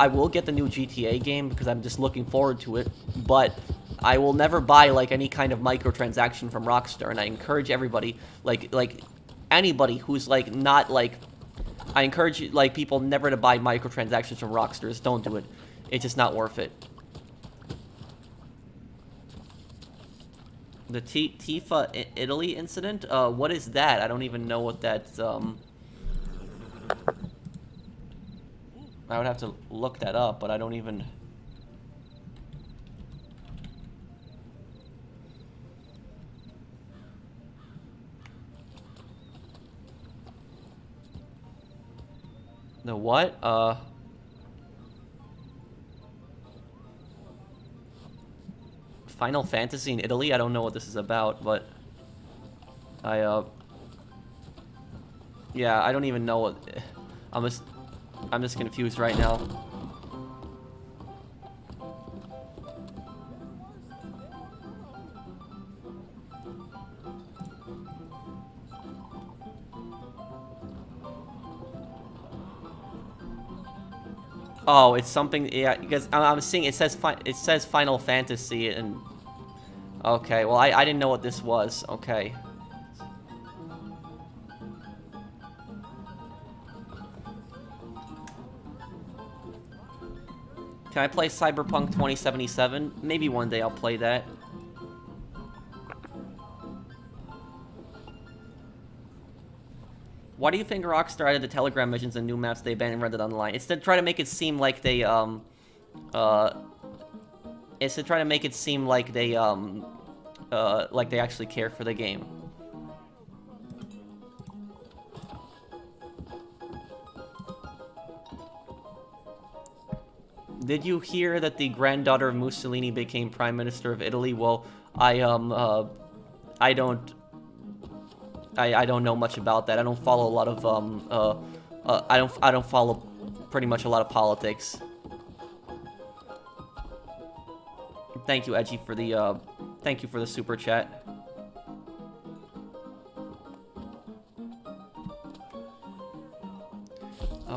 will get the new GTA game because I'm just looking forward to it, but I will never buy, like, any kind of microtransaction from Rockstar, and I encourage everybody, like anybody who's, like, not, like, I encourage, like, people never to buy microtransactions from Rockstars. Don't do it. It's just not worth it. The Tifa Italy incident? What is that? I don't even know what that's, I would have to look that up, but I don't even... The what? Final Fantasy in Italy? I don't know what this is about, but... Yeah, I don't even know what... I'm just confused right now. Oh, it's something, yeah, because I'm seeing it says Final Fantasy, and okay, well, I didn't know what this was. Okay. Can I play Cyberpunk 2077? Maybe one day I'll play that. Why do you think Rockstar added the Telegram missions and new maps they abandoned Red Dead Online? It's to try to make it seem like they, it's to try to make it seem like they actually care for the game. Did you hear that the granddaughter of Mussolini became Prime Minister of Italy? Well, I don't know much about that. I don't follow a lot of I don't follow pretty much a lot of politics. Thank you, Edgy, for the thank you for the super chat.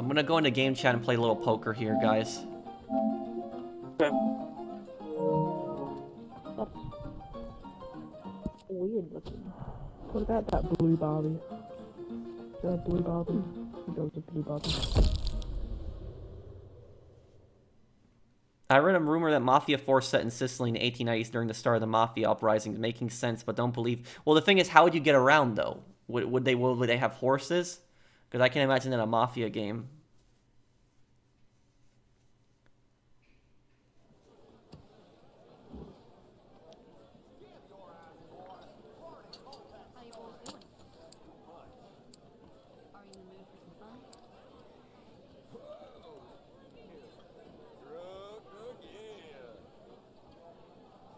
I'm gonna go into game chat and play a little poker here, guys. Okay. Weird looking. What about that blue Barbie? That blue Barbie? There was a blue Barbie. I read a rumor that Mafia 4 set in Sicily in the 1890s during the start of the Mafia uprising, making sense, but don't believe. Well, the thing is, how would you get around though? Would they have horses? Because I can imagine in a Mafia game.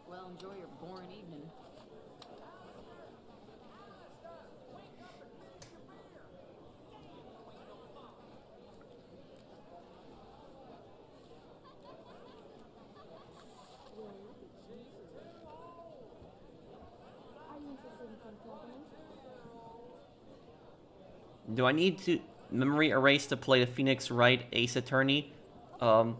Well, enjoy your boring evening. Do I need to memory erase to play the Phoenix Wright Ace Attorney? Well,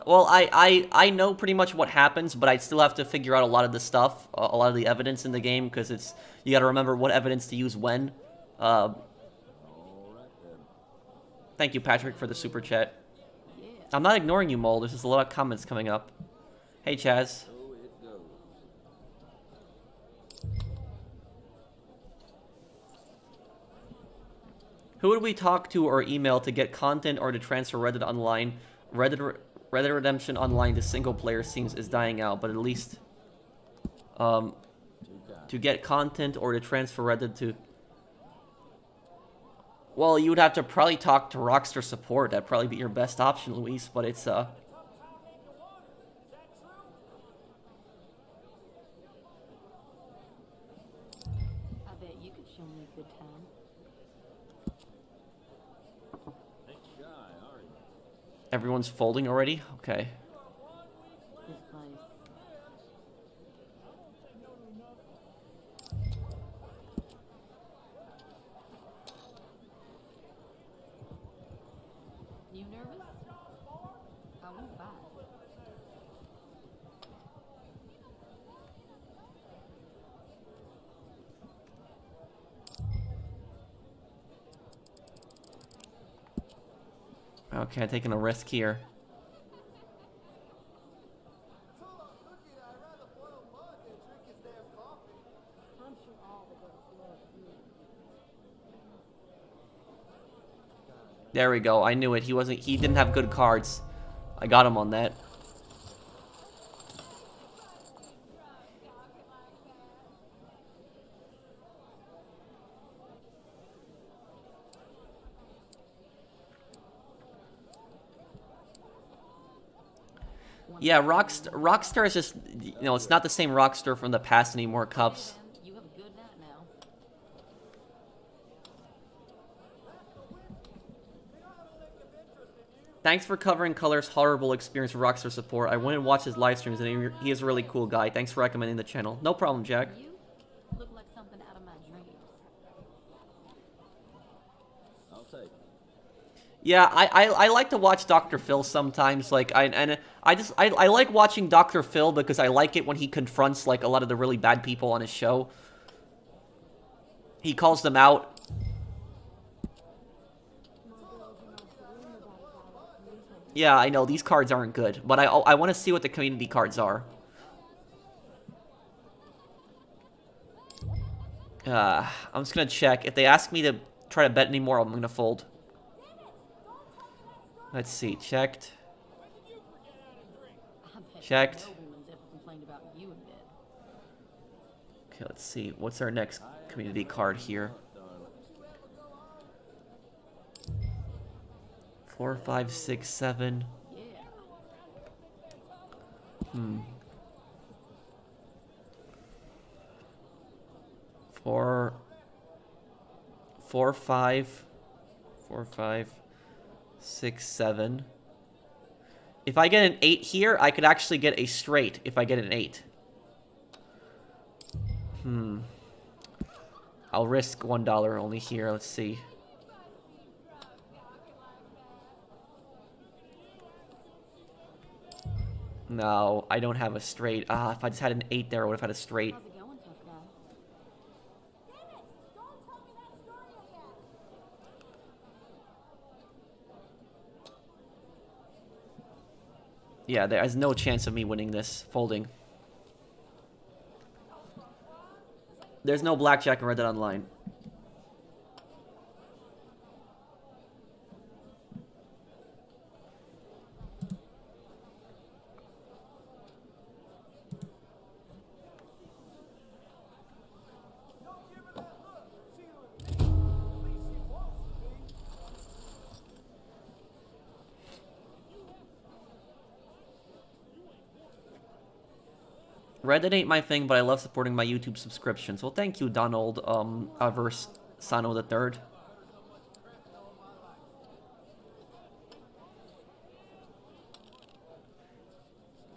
I know pretty much what happens, but I'd still have to figure out a lot of the stuff, a lot of the evidence in the game, because it's you got to remember what evidence to use when. Thank you, Patrick, for the super chat. I'm not ignoring you, Mole. There's just a lot of comments coming up. Hey, Chaz. Who would we talk to or email to get content or to transfer Reddit Online? Reddit Redemption Online to single player seems is dying out, but at least to get content or to transfer Reddit to... Well, you would have to probably talk to Rockstar support. That'd probably be your best option, Luis, but it's I bet you could show me a good time. Everyone's folding already? Okay. This place. You nervous? I won't buy. Okay, taking a risk here. There we go. I knew it. He didn't have good cards. I got him on that. Yeah, Rockstar is just, you know, it's not the same Rockstar from the past anymore, Cups. You have a good night now. Thanks for covering Color's horrible experience with Rockstar support. I went and watched his live streams, and he is a really cool guy. Thanks for recommending the channel. No problem, Jack. You look like something out of my dreams. I'll take it. Yeah, I like to watch Dr. Phil sometimes. Like I like watching Dr. Phil because I like it when he confronts like a lot of the really bad people on his show. He calls them out. Yeah, I know these cards aren't good, but I want to see what the community cards are. I'm just gonna check. If they ask me to try to bet anymore, I'm gonna fold. Let's see. Checked. Checked. Okay, let's see. What's our next community card here? 4, 5, 6, 7. 4, 5, 6, 7. If I get an 8 here, I could actually get a straight if I get an 8. I'll risk $1 only here. Let's see. No, I don't have a straight. Ah, if I just had an 8 there, I would have had a straight. Yeah, there's no chance of me winning this folding. There's no blackjack in Red Dead Online. Red Dead ain't my thing, but I love supporting my YouTube subscriptions. Well, thank you, Donald, Averse Sano the Third.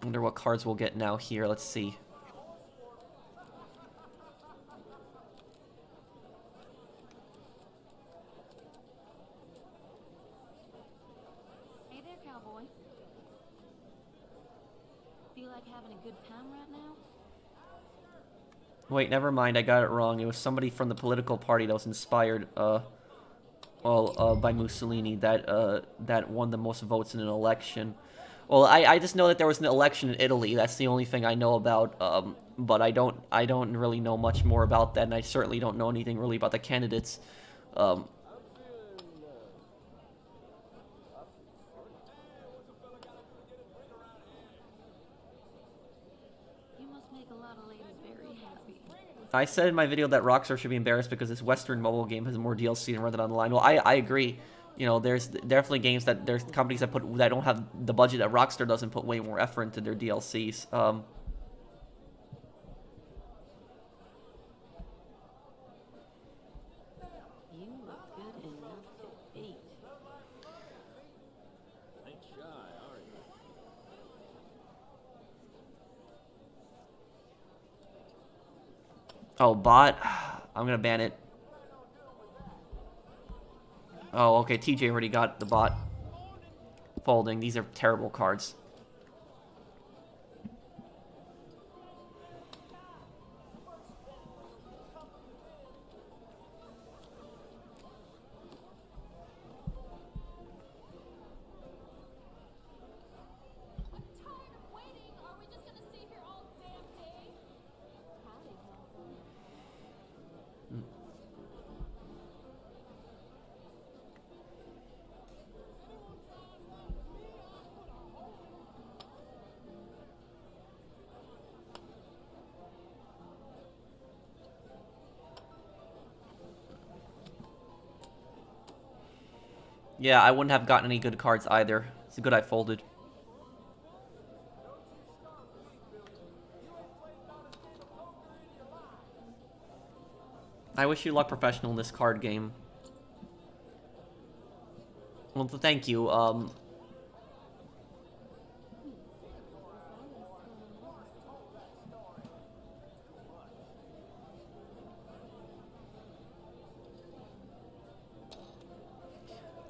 Wonder what cards we'll get now here. Let's see. Hey there, cowboy. Feel like having a good time right now? Wait, never mind. I got it wrong. It was somebody from the political party that was inspired, by Mussolini that won the most votes in an election. Well, I just know that there was an election in Italy. That's the only thing I know about. But I don't really know much more about that, and I certainly don't know anything really about the candidates. I said in my video that Rockstar should be embarrassed because this Western mobile game has more DLC than Red Dead Online. Well, I agree. You know, there's definitely games that there's companies that don't have the budget that Rockstar doesn't put way more effort into their DLCs. You look good enough to beat. Ain't shy, are you? Oh, bot. I'm gonna ban it. Oh, okay. TJ already got the bot. Folding. These are terrible cards. Yeah, I wouldn't have gotten any good cards either. It's good I folded. I wish you luck, professional, in this card game. Well, thank you.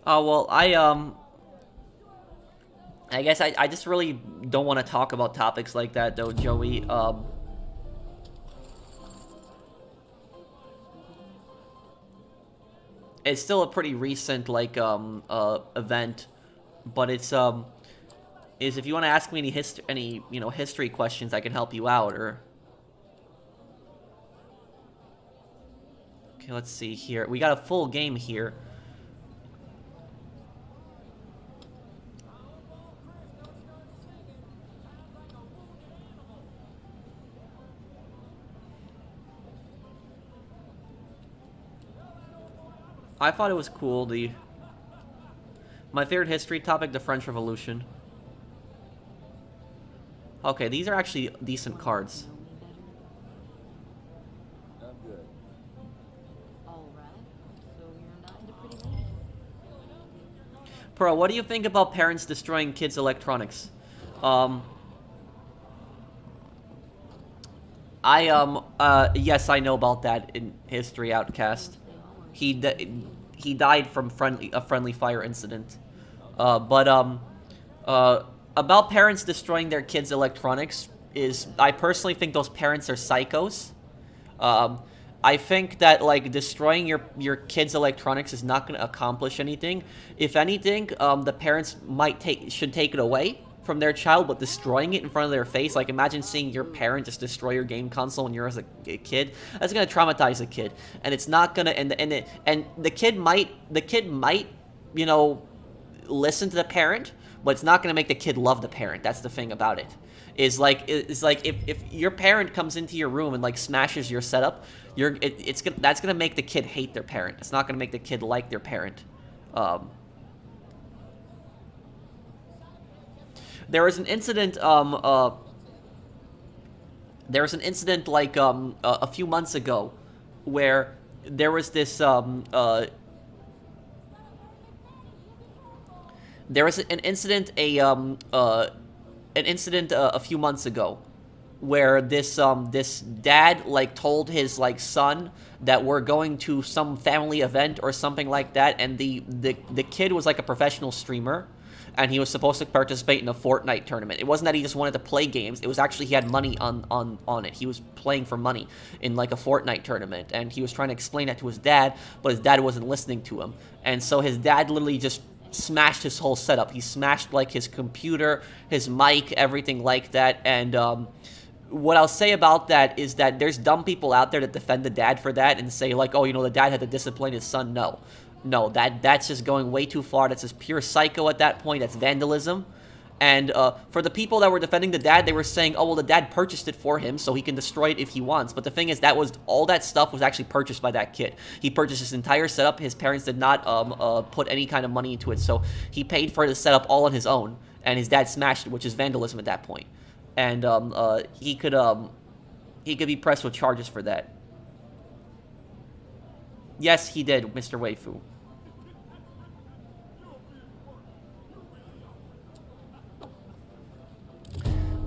Oh, well, I guess I just really don't want to talk about topics like that, though, Joey. It's still a pretty recent, like, event, but it's, is if you want to ask me any history questions, I can help you out, or... Okay, let's see here. We got a full game here. I thought it was cool, my favorite history topic, the French Revolution. Okay, these are actually decent cards. I'm good. Alright, so you're not into pretty ladies. Pro, what do you think about parents destroying kids' electronics? Yes, I know about that in History Outcast. He died from a friendly fire incident. about parents destroying their kids' electronics is, I personally think those parents are psychos. I think that, like, destroying your kids' electronics is not going to accomplish anything. If anything, the parents should take it away from their child, but destroying it in front of their face, like, imagine seeing your parent just destroy your game console when you're as a kid. That's going to traumatize a kid, and it's not going to, and the kid might, you know, listen to the parent, but it's not going to make the kid love the parent. That's the thing about it. It's like if your parent comes into your room and, like, smashes your setup, that's gonna make the kid hate their parent. It's not gonna make the kid like their parent. There was an incident. There was an incident like a few months ago, where there was this there was an incident a few months ago where this dad, like, told his, like, son that we're going to some family event or something like that, and the kid was, like, a professional streamer, and he was supposed to participate in a Fortnite tournament. It wasn't that he just wanted to play games, it was actually he had money on it. He was playing for money in, like, a Fortnite tournament, and he was trying to explain that to his dad, but his dad wasn't listening to him. And so his dad literally just smashed his whole setup. He smashed, like, his computer, his mic, everything like that. And what I'll say about that is that there's dumb people out there that defend the dad for that and say, like, oh, you know, the dad had to discipline his son. No, that's just going way too far. That's just pure psycho at that point. That's vandalism. And for the people that were defending the dad, they were saying, oh, well, the dad purchased it for him, so he can destroy it if he wants. But the thing is, all that stuff was actually purchased by that kid. He purchased his entire setup. His parents did not put any kind of money into it, so he paid for the setup all on his own. And his dad smashed it, which is vandalism at that point. And he could be pressed with charges for that. Yes, he did, Mr. Waifu.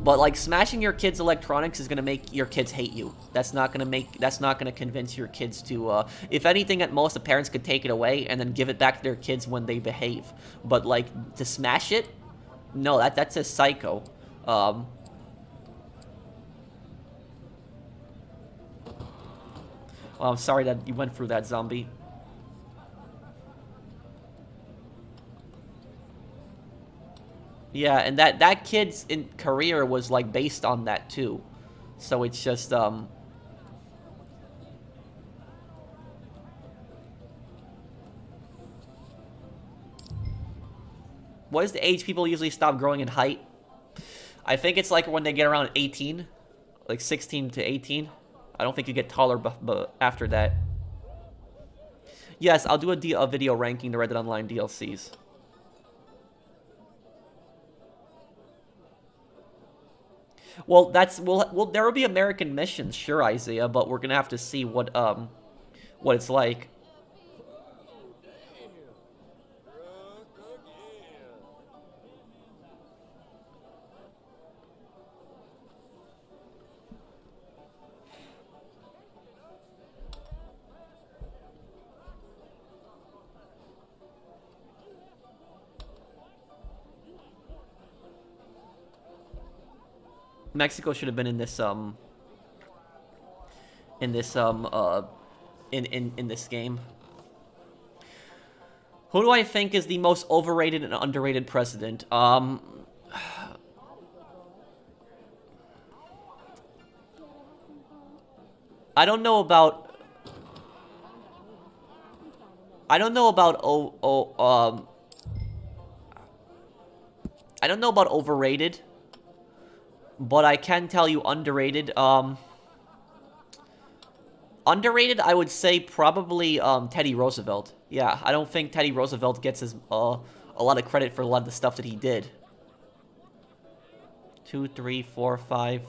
But, like, smashing your kids' electronics is gonna make your kids hate you. That's not gonna convince your kids to, if anything, at most, the parents could take it away and then give it back to their kids when they behave. But, like, to smash it? No, that's a psycho. Well, I'm sorry that you went through that, zombie. Yeah, and that kid's career was, like, based on that too. So it's just what is the age people usually stop growing in height? I think it's like when they get around 18, like 16 to 18. I don't think you get taller but after that. Yes, I'll do a video ranking the Red Dead Online DLCs. Well, there will be American missions, sure, Isaiah, but we're gonna have to see what it's like. Mexico should have been in this game. Who do I think is the most overrated and underrated president? I don't know about I don't know about overrated, but I can tell you underrated. Underrated, I would say probably Teddy Roosevelt. Yeah, I don't think Teddy Roosevelt gets a lot of credit for a lot of the stuff that he did. 2, 3, 4, 5.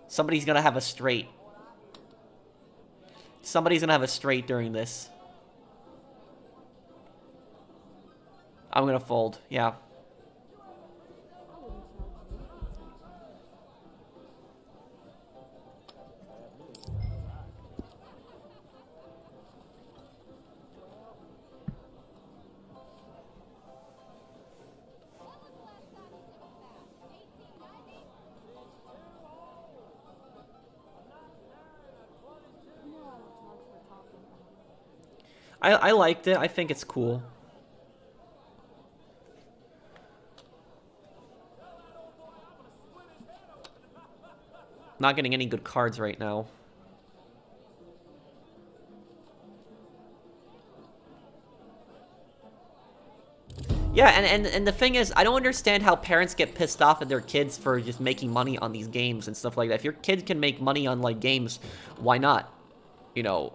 Somebody's gonna have a straight. Somebody's gonna have a straight during this. I'm gonna fold, yeah. I liked it. I think it's cool. Not getting any good cards right now. Yeah, and the thing is, I don't understand how parents get pissed off at their kids for just making money on these games and stuff like that. If your kid can make money on, like, games, why not? You know,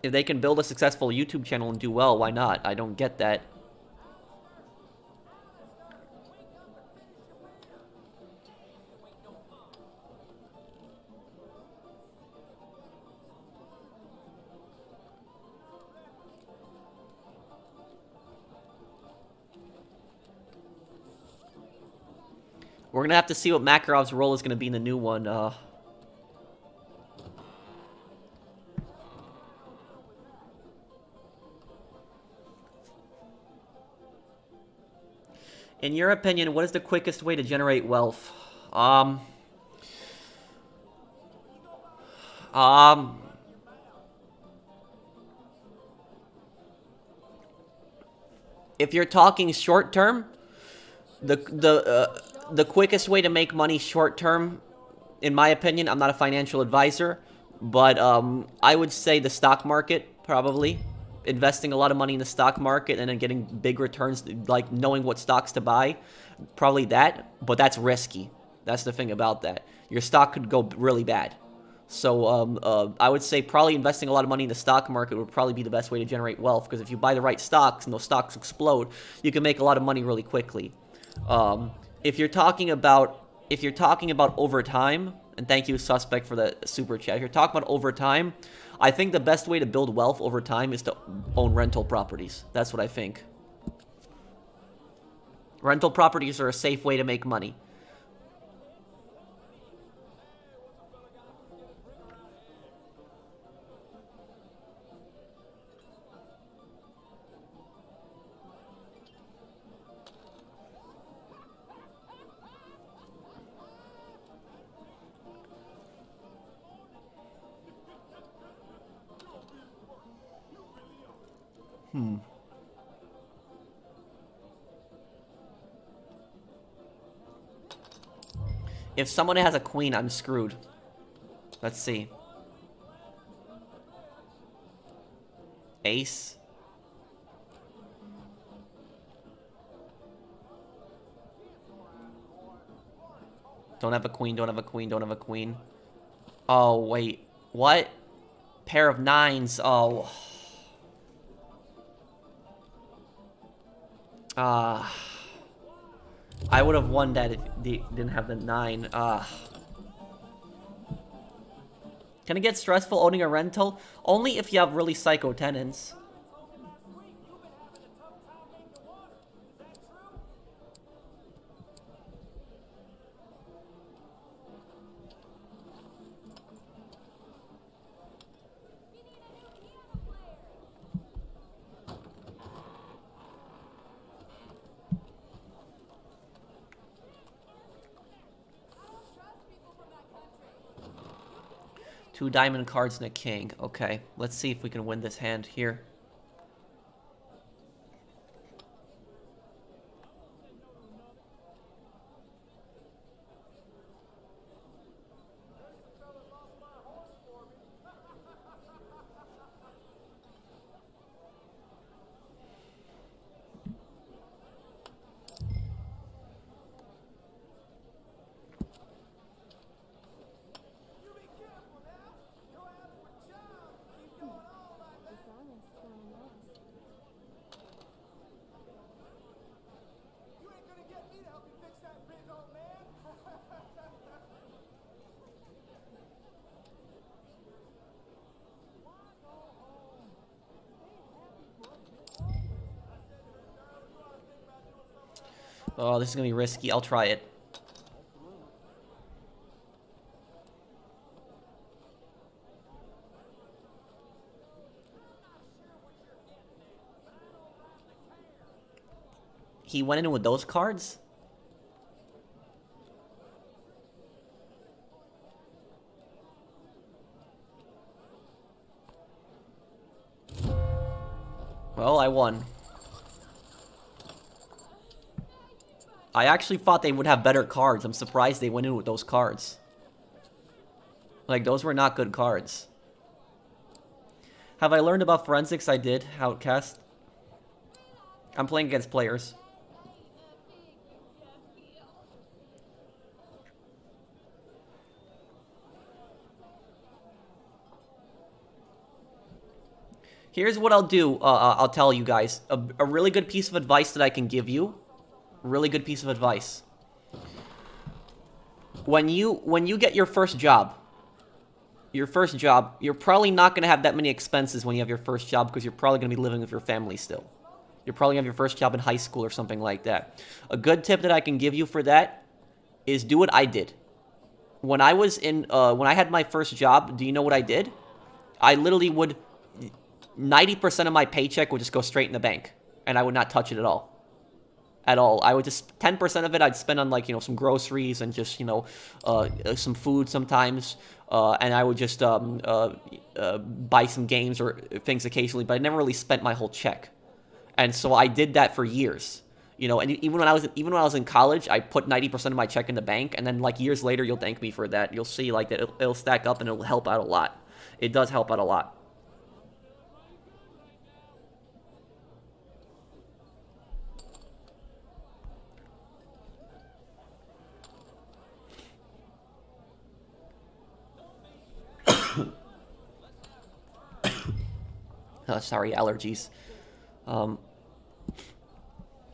if they can build a successful YouTube channel and do well, why not? I don't get that. We're gonna have to see what Makarov's role is gonna be in the new one. In your opinion, what is the quickest way to generate wealth? If you're talking short term, the quickest way to make money short term, in my opinion, I'm not a financial advisor, but I would say the stock market, probably. Investing a lot of money in the stock market and then getting big returns, like knowing what stocks to buy, probably that, but that's risky. That's the thing about that. Your stock could go really bad. So I would say probably investing a lot of money in the stock market would probably be the best way to generate wealth, because if you buy the right stocks and those stocks explode, you can make a lot of money really quickly. If you're talking about over time, and thank you, Suspect, for the super chat. If you're talking about over time, I think the best way to build wealth over time is to own rental properties. That's what I think. Rental properties are a safe way to make money. If someone has a queen, I'm screwed. Let's see. Ace. Don't have a queen, don't have a queen, don't have a queen. Oh, wait. What? Pair of nines. Oh. I would have won that if they didn't have the 9. Can it get stressful owning a rental? Only if you have really psycho tenants. Two diamond cards and a king. Okay, let's see if we can win this hand here. Oh, this is gonna be risky. I'll try it. He went in with those cards? Well, I won. I actually thought they would have better cards. I'm surprised they went in with those cards. Like, those were not good cards. Have I learned about forensics? I did. Outcast. I'm playing against players. Here's what I'll do. I'll tell you guys. A really good piece of advice that I can give you. Really good piece of advice. When you get your first job, you're probably not going to have that many expenses when you have your first job because you're probably going to be living with your family still. You're probably going to have your first job in high school or something like that. A good tip that I can give you for that is do what I did. When I was when I had my first job, do you know what I did? I literally would, 90% of my paycheck would just go straight in the bank, and I would not touch it at all. At all. I would just, 10% of it I'd spend on, like, you know, some groceries and just, you know, some food sometimes. And I would just buy some games or things occasionally, but I never really spent my whole check. And so I did that for years. You know, and even when I was in college, I put 90% of my check in the bank, and then, like, years later, you'll thank me for that. You'll see, like, that it'll stack up and it'll help out a lot. It does help out a lot. Sorry, allergies. My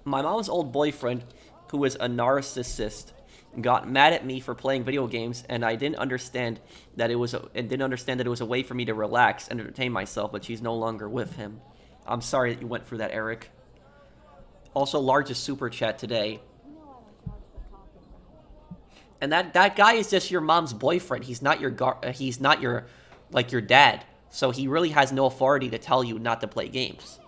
mom's old boyfriend, who was a narcissist, got mad at me for playing video games, and I didn't understand that it was a way for me to relax and entertain myself. But she's no longer with him. I'm sorry that you went through that, Eric. Also, largest super chat today. And that guy is just your mom's boyfriend. He's not your like your dad. So he really has no authority to tell you not to play games.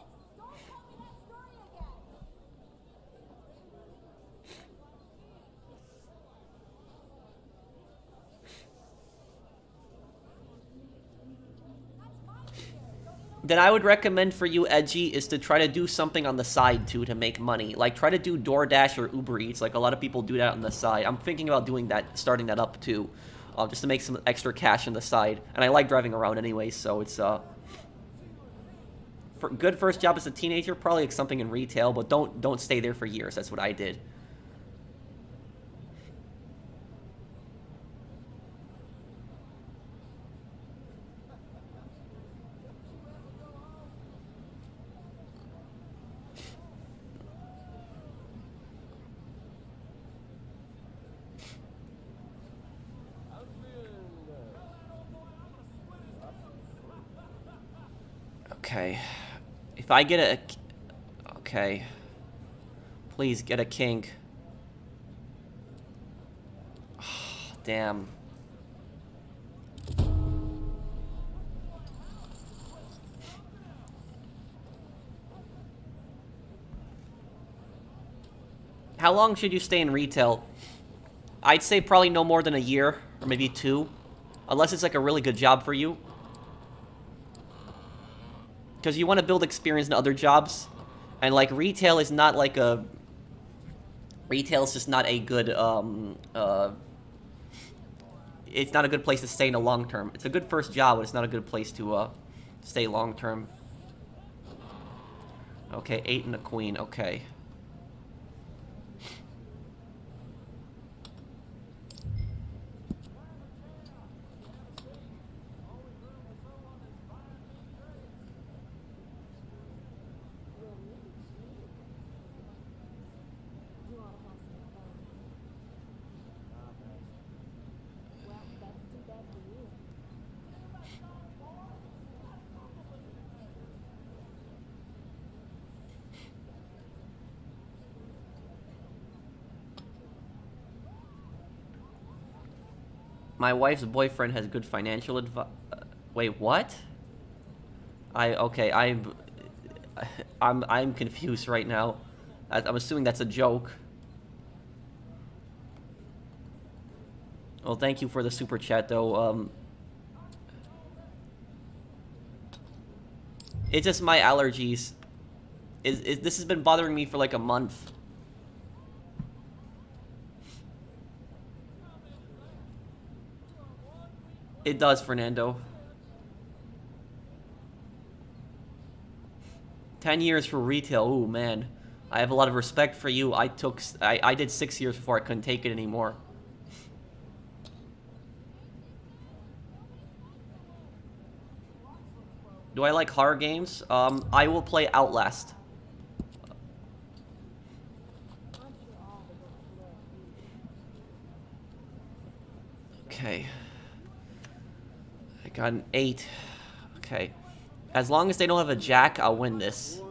Then I would recommend for you, Edgy, is to try to do something on the side, too, to make money. Like, try to do DoorDash or Uber Eats. Like, a lot of people do that on the side. I'm thinking about doing that, starting that up, too. Just to make some extra cash on the side. And I like driving around anyway, so it's, for good first job as a teenager, probably like something in retail, but don't stay there for years. That's what I did. Okay. If I get a... Okay. Please get a king. Oh, damn. How long should you stay in retail? I'd say probably no more than a year, or maybe 2. Unless it's like a really good job for you. Because you want to build experience in other jobs. And, like, retail is not like a... Retail is just not a good, it's not a good place to stay in the long term. It's a good first job, but it's not a good place to, stay long term. Okay, 8 and a queen, okay. My wife's boyfriend has good financial advice. Wait, what? Okay, I'm confused right now. I'm assuming that's a joke. Well, thank you for the super chat, though. It's just my allergies. This has been bothering me for like a month. It does, Fernando. 10 years for retail. Ooh, man. I have a lot of respect for you. I did 6 years before I couldn't take it anymore. Do I like horror games? I will play Outlast. Okay. I got an 8. Okay. As long as they don't have a jack, I'll win this.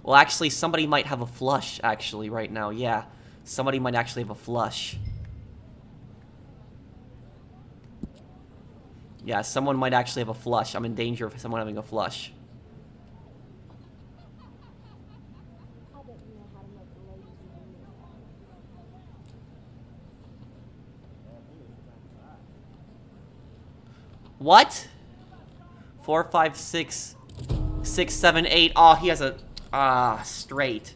Well, actually, somebody might have a flush, actually, right now. Yeah. Somebody might actually have a flush. Yeah, someone might actually have a flush. I'm in danger of someone having a flush. What? 4, 5, 6, 6, 7, 8. Oh, he has a straight.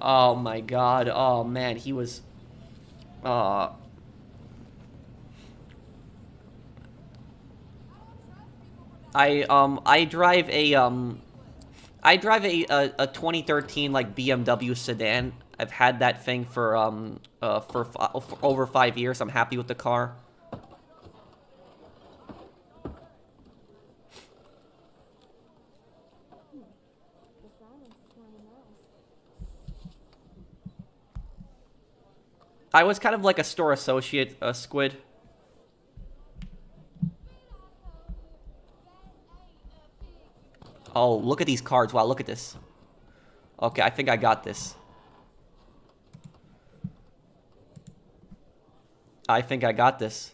Oh my god. Oh man, he was I drive a 2013 like BMW sedan. I've had that thing for over 5 years. I'm happy with the car. I was kind of like a store associate, Squid. Oh, look at these cards. Wow, look at this. Okay, I think I got this. I think I got this.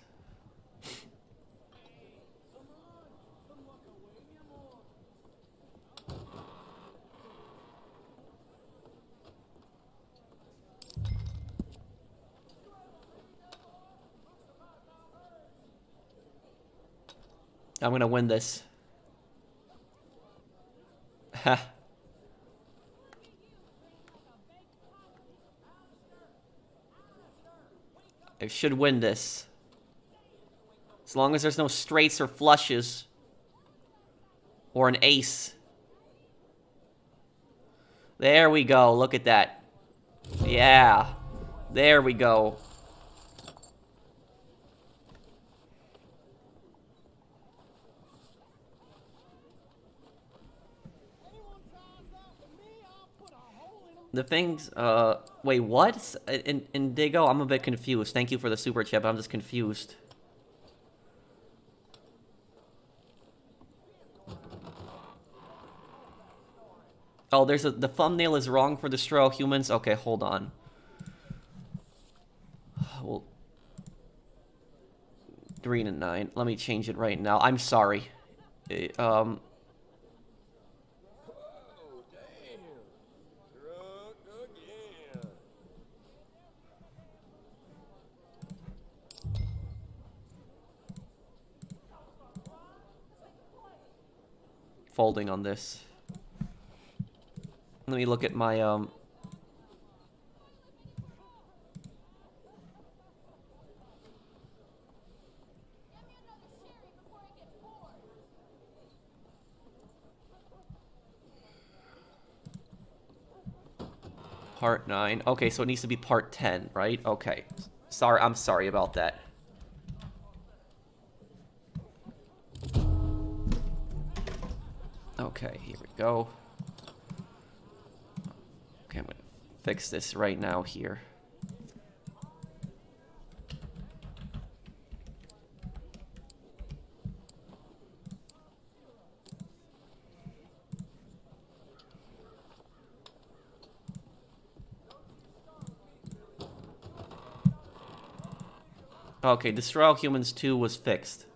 I'm gonna win this. Ha. I should win this. As long as there's no straights or flushes. Or an ace. There we go. Look at that. Yeah. There we go. The things, wait, what? Indigo, I'm a bit confused. Thank you for the super chat, but I'm just confused. Oh, the thumbnail is wrong for Destroy All Humans? Okay, hold on. Well, 3 and 9. Let me change it right now. I'm sorry. Folding on this. Let me look at my Part 9. Okay, so it needs to be part 10, right? Okay. Sorry, I'm sorry about that. Okay, here we go. Okay, I'm gonna fix this right now here. Okay, Destroy All Humans 2 was fixed.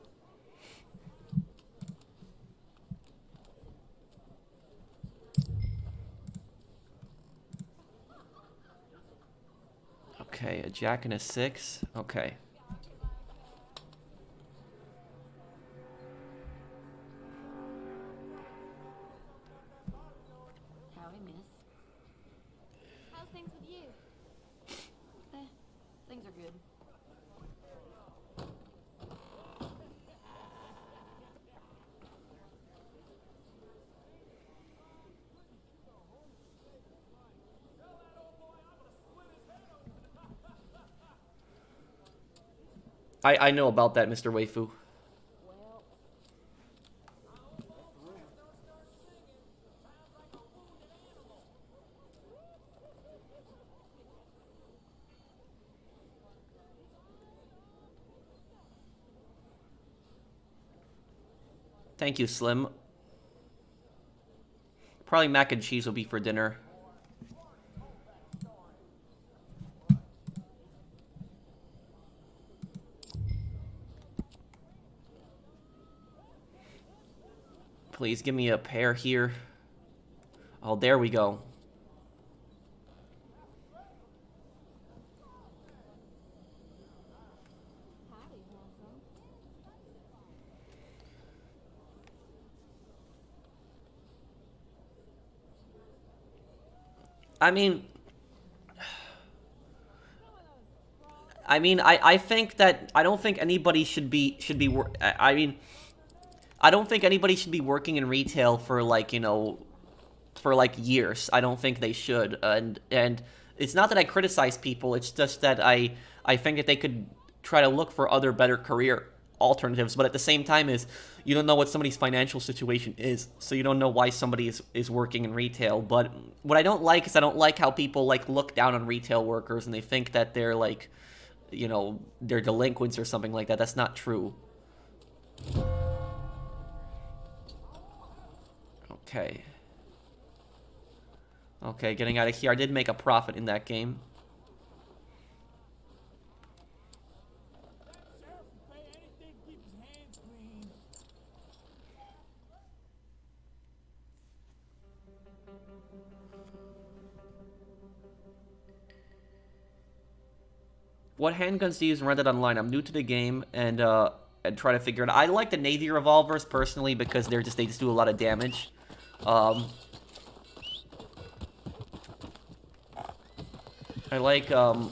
Okay, a jack and a 6. Okay. I know about that, Mr. Waifu. Thank you, Slim. Probably mac and cheese will be for dinner. Please give me a pear here. Oh, there we go. I mean, I think that I don't think anybody should be I mean, I don't think anybody should be working in retail for like, you know, for like years. I don't think they should. And it's not that I criticize people, it's just that I think that they could try to look for other better career alternatives, but at the same time is you don't know what somebody's financial situation is, so you don't know why somebody is working in retail. But what I don't like is I don't like how people like look down on retail workers and they think that they're like, you know, they're delinquents or something like that. That's not true. Okay. Okay, getting out of here. I did make a profit in that game. What handguns do you use and rent it online? I'm new to the game and try to figure it out. I like the Navy revolvers personally because they just do a lot of damage. I like yeah,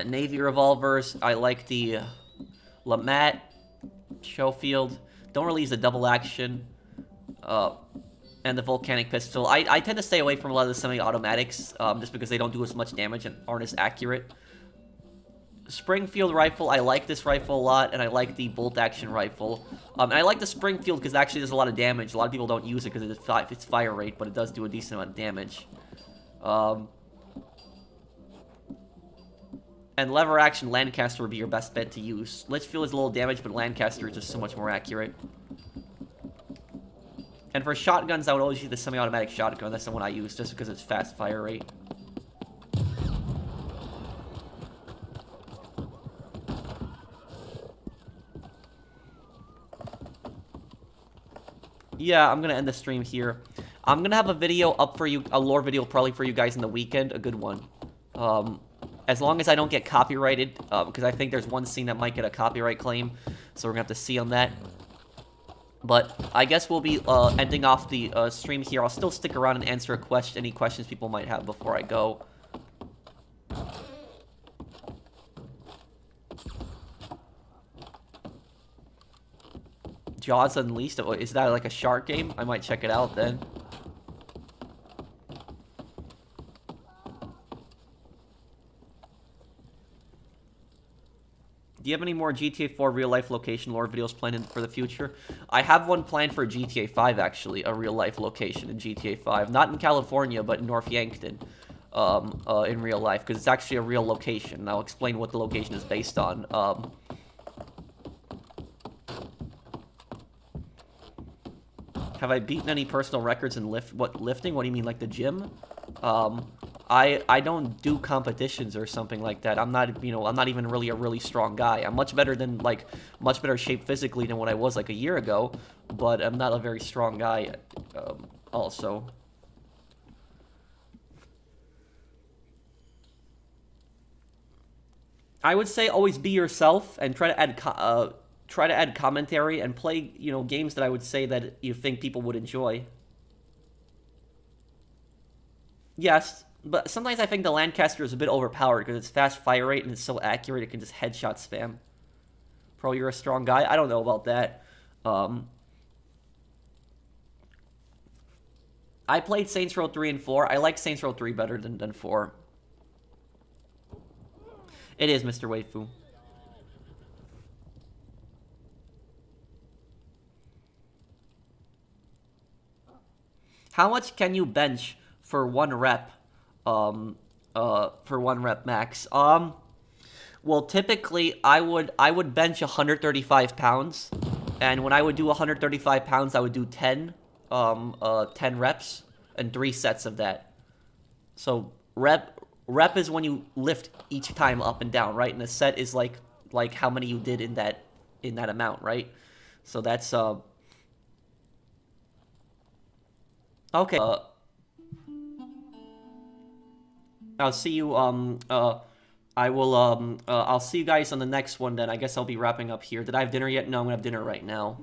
Navy revolvers. I like the Lamat, Schofield. Don't really use the double action. And the volcanic pistol. I tend to stay away from a lot of the semi-automatics, just because they don't do as much damage and aren't as accurate. Springfield rifle, I like this rifle a lot, and I like the bolt-action rifle. And I like the Springfield because actually there's a lot of damage. A lot of people don't use it because it's fire rate, but it does do a decent amount of damage. And lever-action Lancaster would be your best bet to use. Litchfield is a little damage, but Lancaster is just so much more accurate. And for shotguns, I would always use the semi-automatic shotgun. That's the one I use, just because it's fast fire rate. Yeah, I'm gonna end the stream here. I'm gonna have a video up for you, a lore video probably for you guys in the weekend, a good one. As long as I don't get copyrighted, because I think there's one scene that might get a copyright claim, so we're gonna have to see on that. But I guess we'll be ending off the stream here. I'll still stick around and answer any questions people might have before I go. Jaws Unleashed? Is that like a shark game? I might check it out then. Do you have any more GTA 4 real-life location lore videos planned for the future? I have one planned for GTA 5, actually, a real-life location in GTA 5. Not in California, but in North Yankton, in real life, because it's actually a real location. And I'll explain what the location is based on. Have I beaten any personal records in lifting? What do you mean, like the gym? I don't do competitions or something like that. I'm not, you know, I'm not even really a really strong guy. I'm much better shape physically than what I was like a year ago, but I'm not a very strong guy, also. I would say always be yourself and try to add commentary and play, you know, games that I would say that you think people would enjoy. Yes. But sometimes I think the Lancaster is a bit overpowered because it's fast fire rate and it's so accurate it can just headshot spam. Pro, you're a strong guy? I don't know about that. I played Saints Row 3 and 4. I like Saints Row 3 better than 4. It is, Mr. Waifu. How much can you bench for 1 rep? For 1 rep max? Well, typically I would bench 135 pounds, and when I would do 135 pounds, I would do 10 reps and 3 sets of that. So rep is when you lift each time up and down, right? And a set is like how many you did in that amount, right? So that's okay. I'll see you I'll see you guys on the next one then. I guess I'll be wrapping up here. Did I have dinner yet? No, I'm gonna have dinner right now.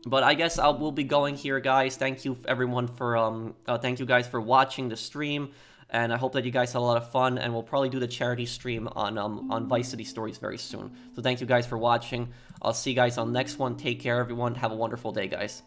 But I guess we'll be going here, guys. Thank you everyone for thank you guys for watching the stream, and I hope that you guys had a lot of fun. And we'll probably do the charity stream on Vice City Stories very soon. So thank you guys for watching. I'll see you guys on the next one. Take care, everyone. Have a wonderful day, guys.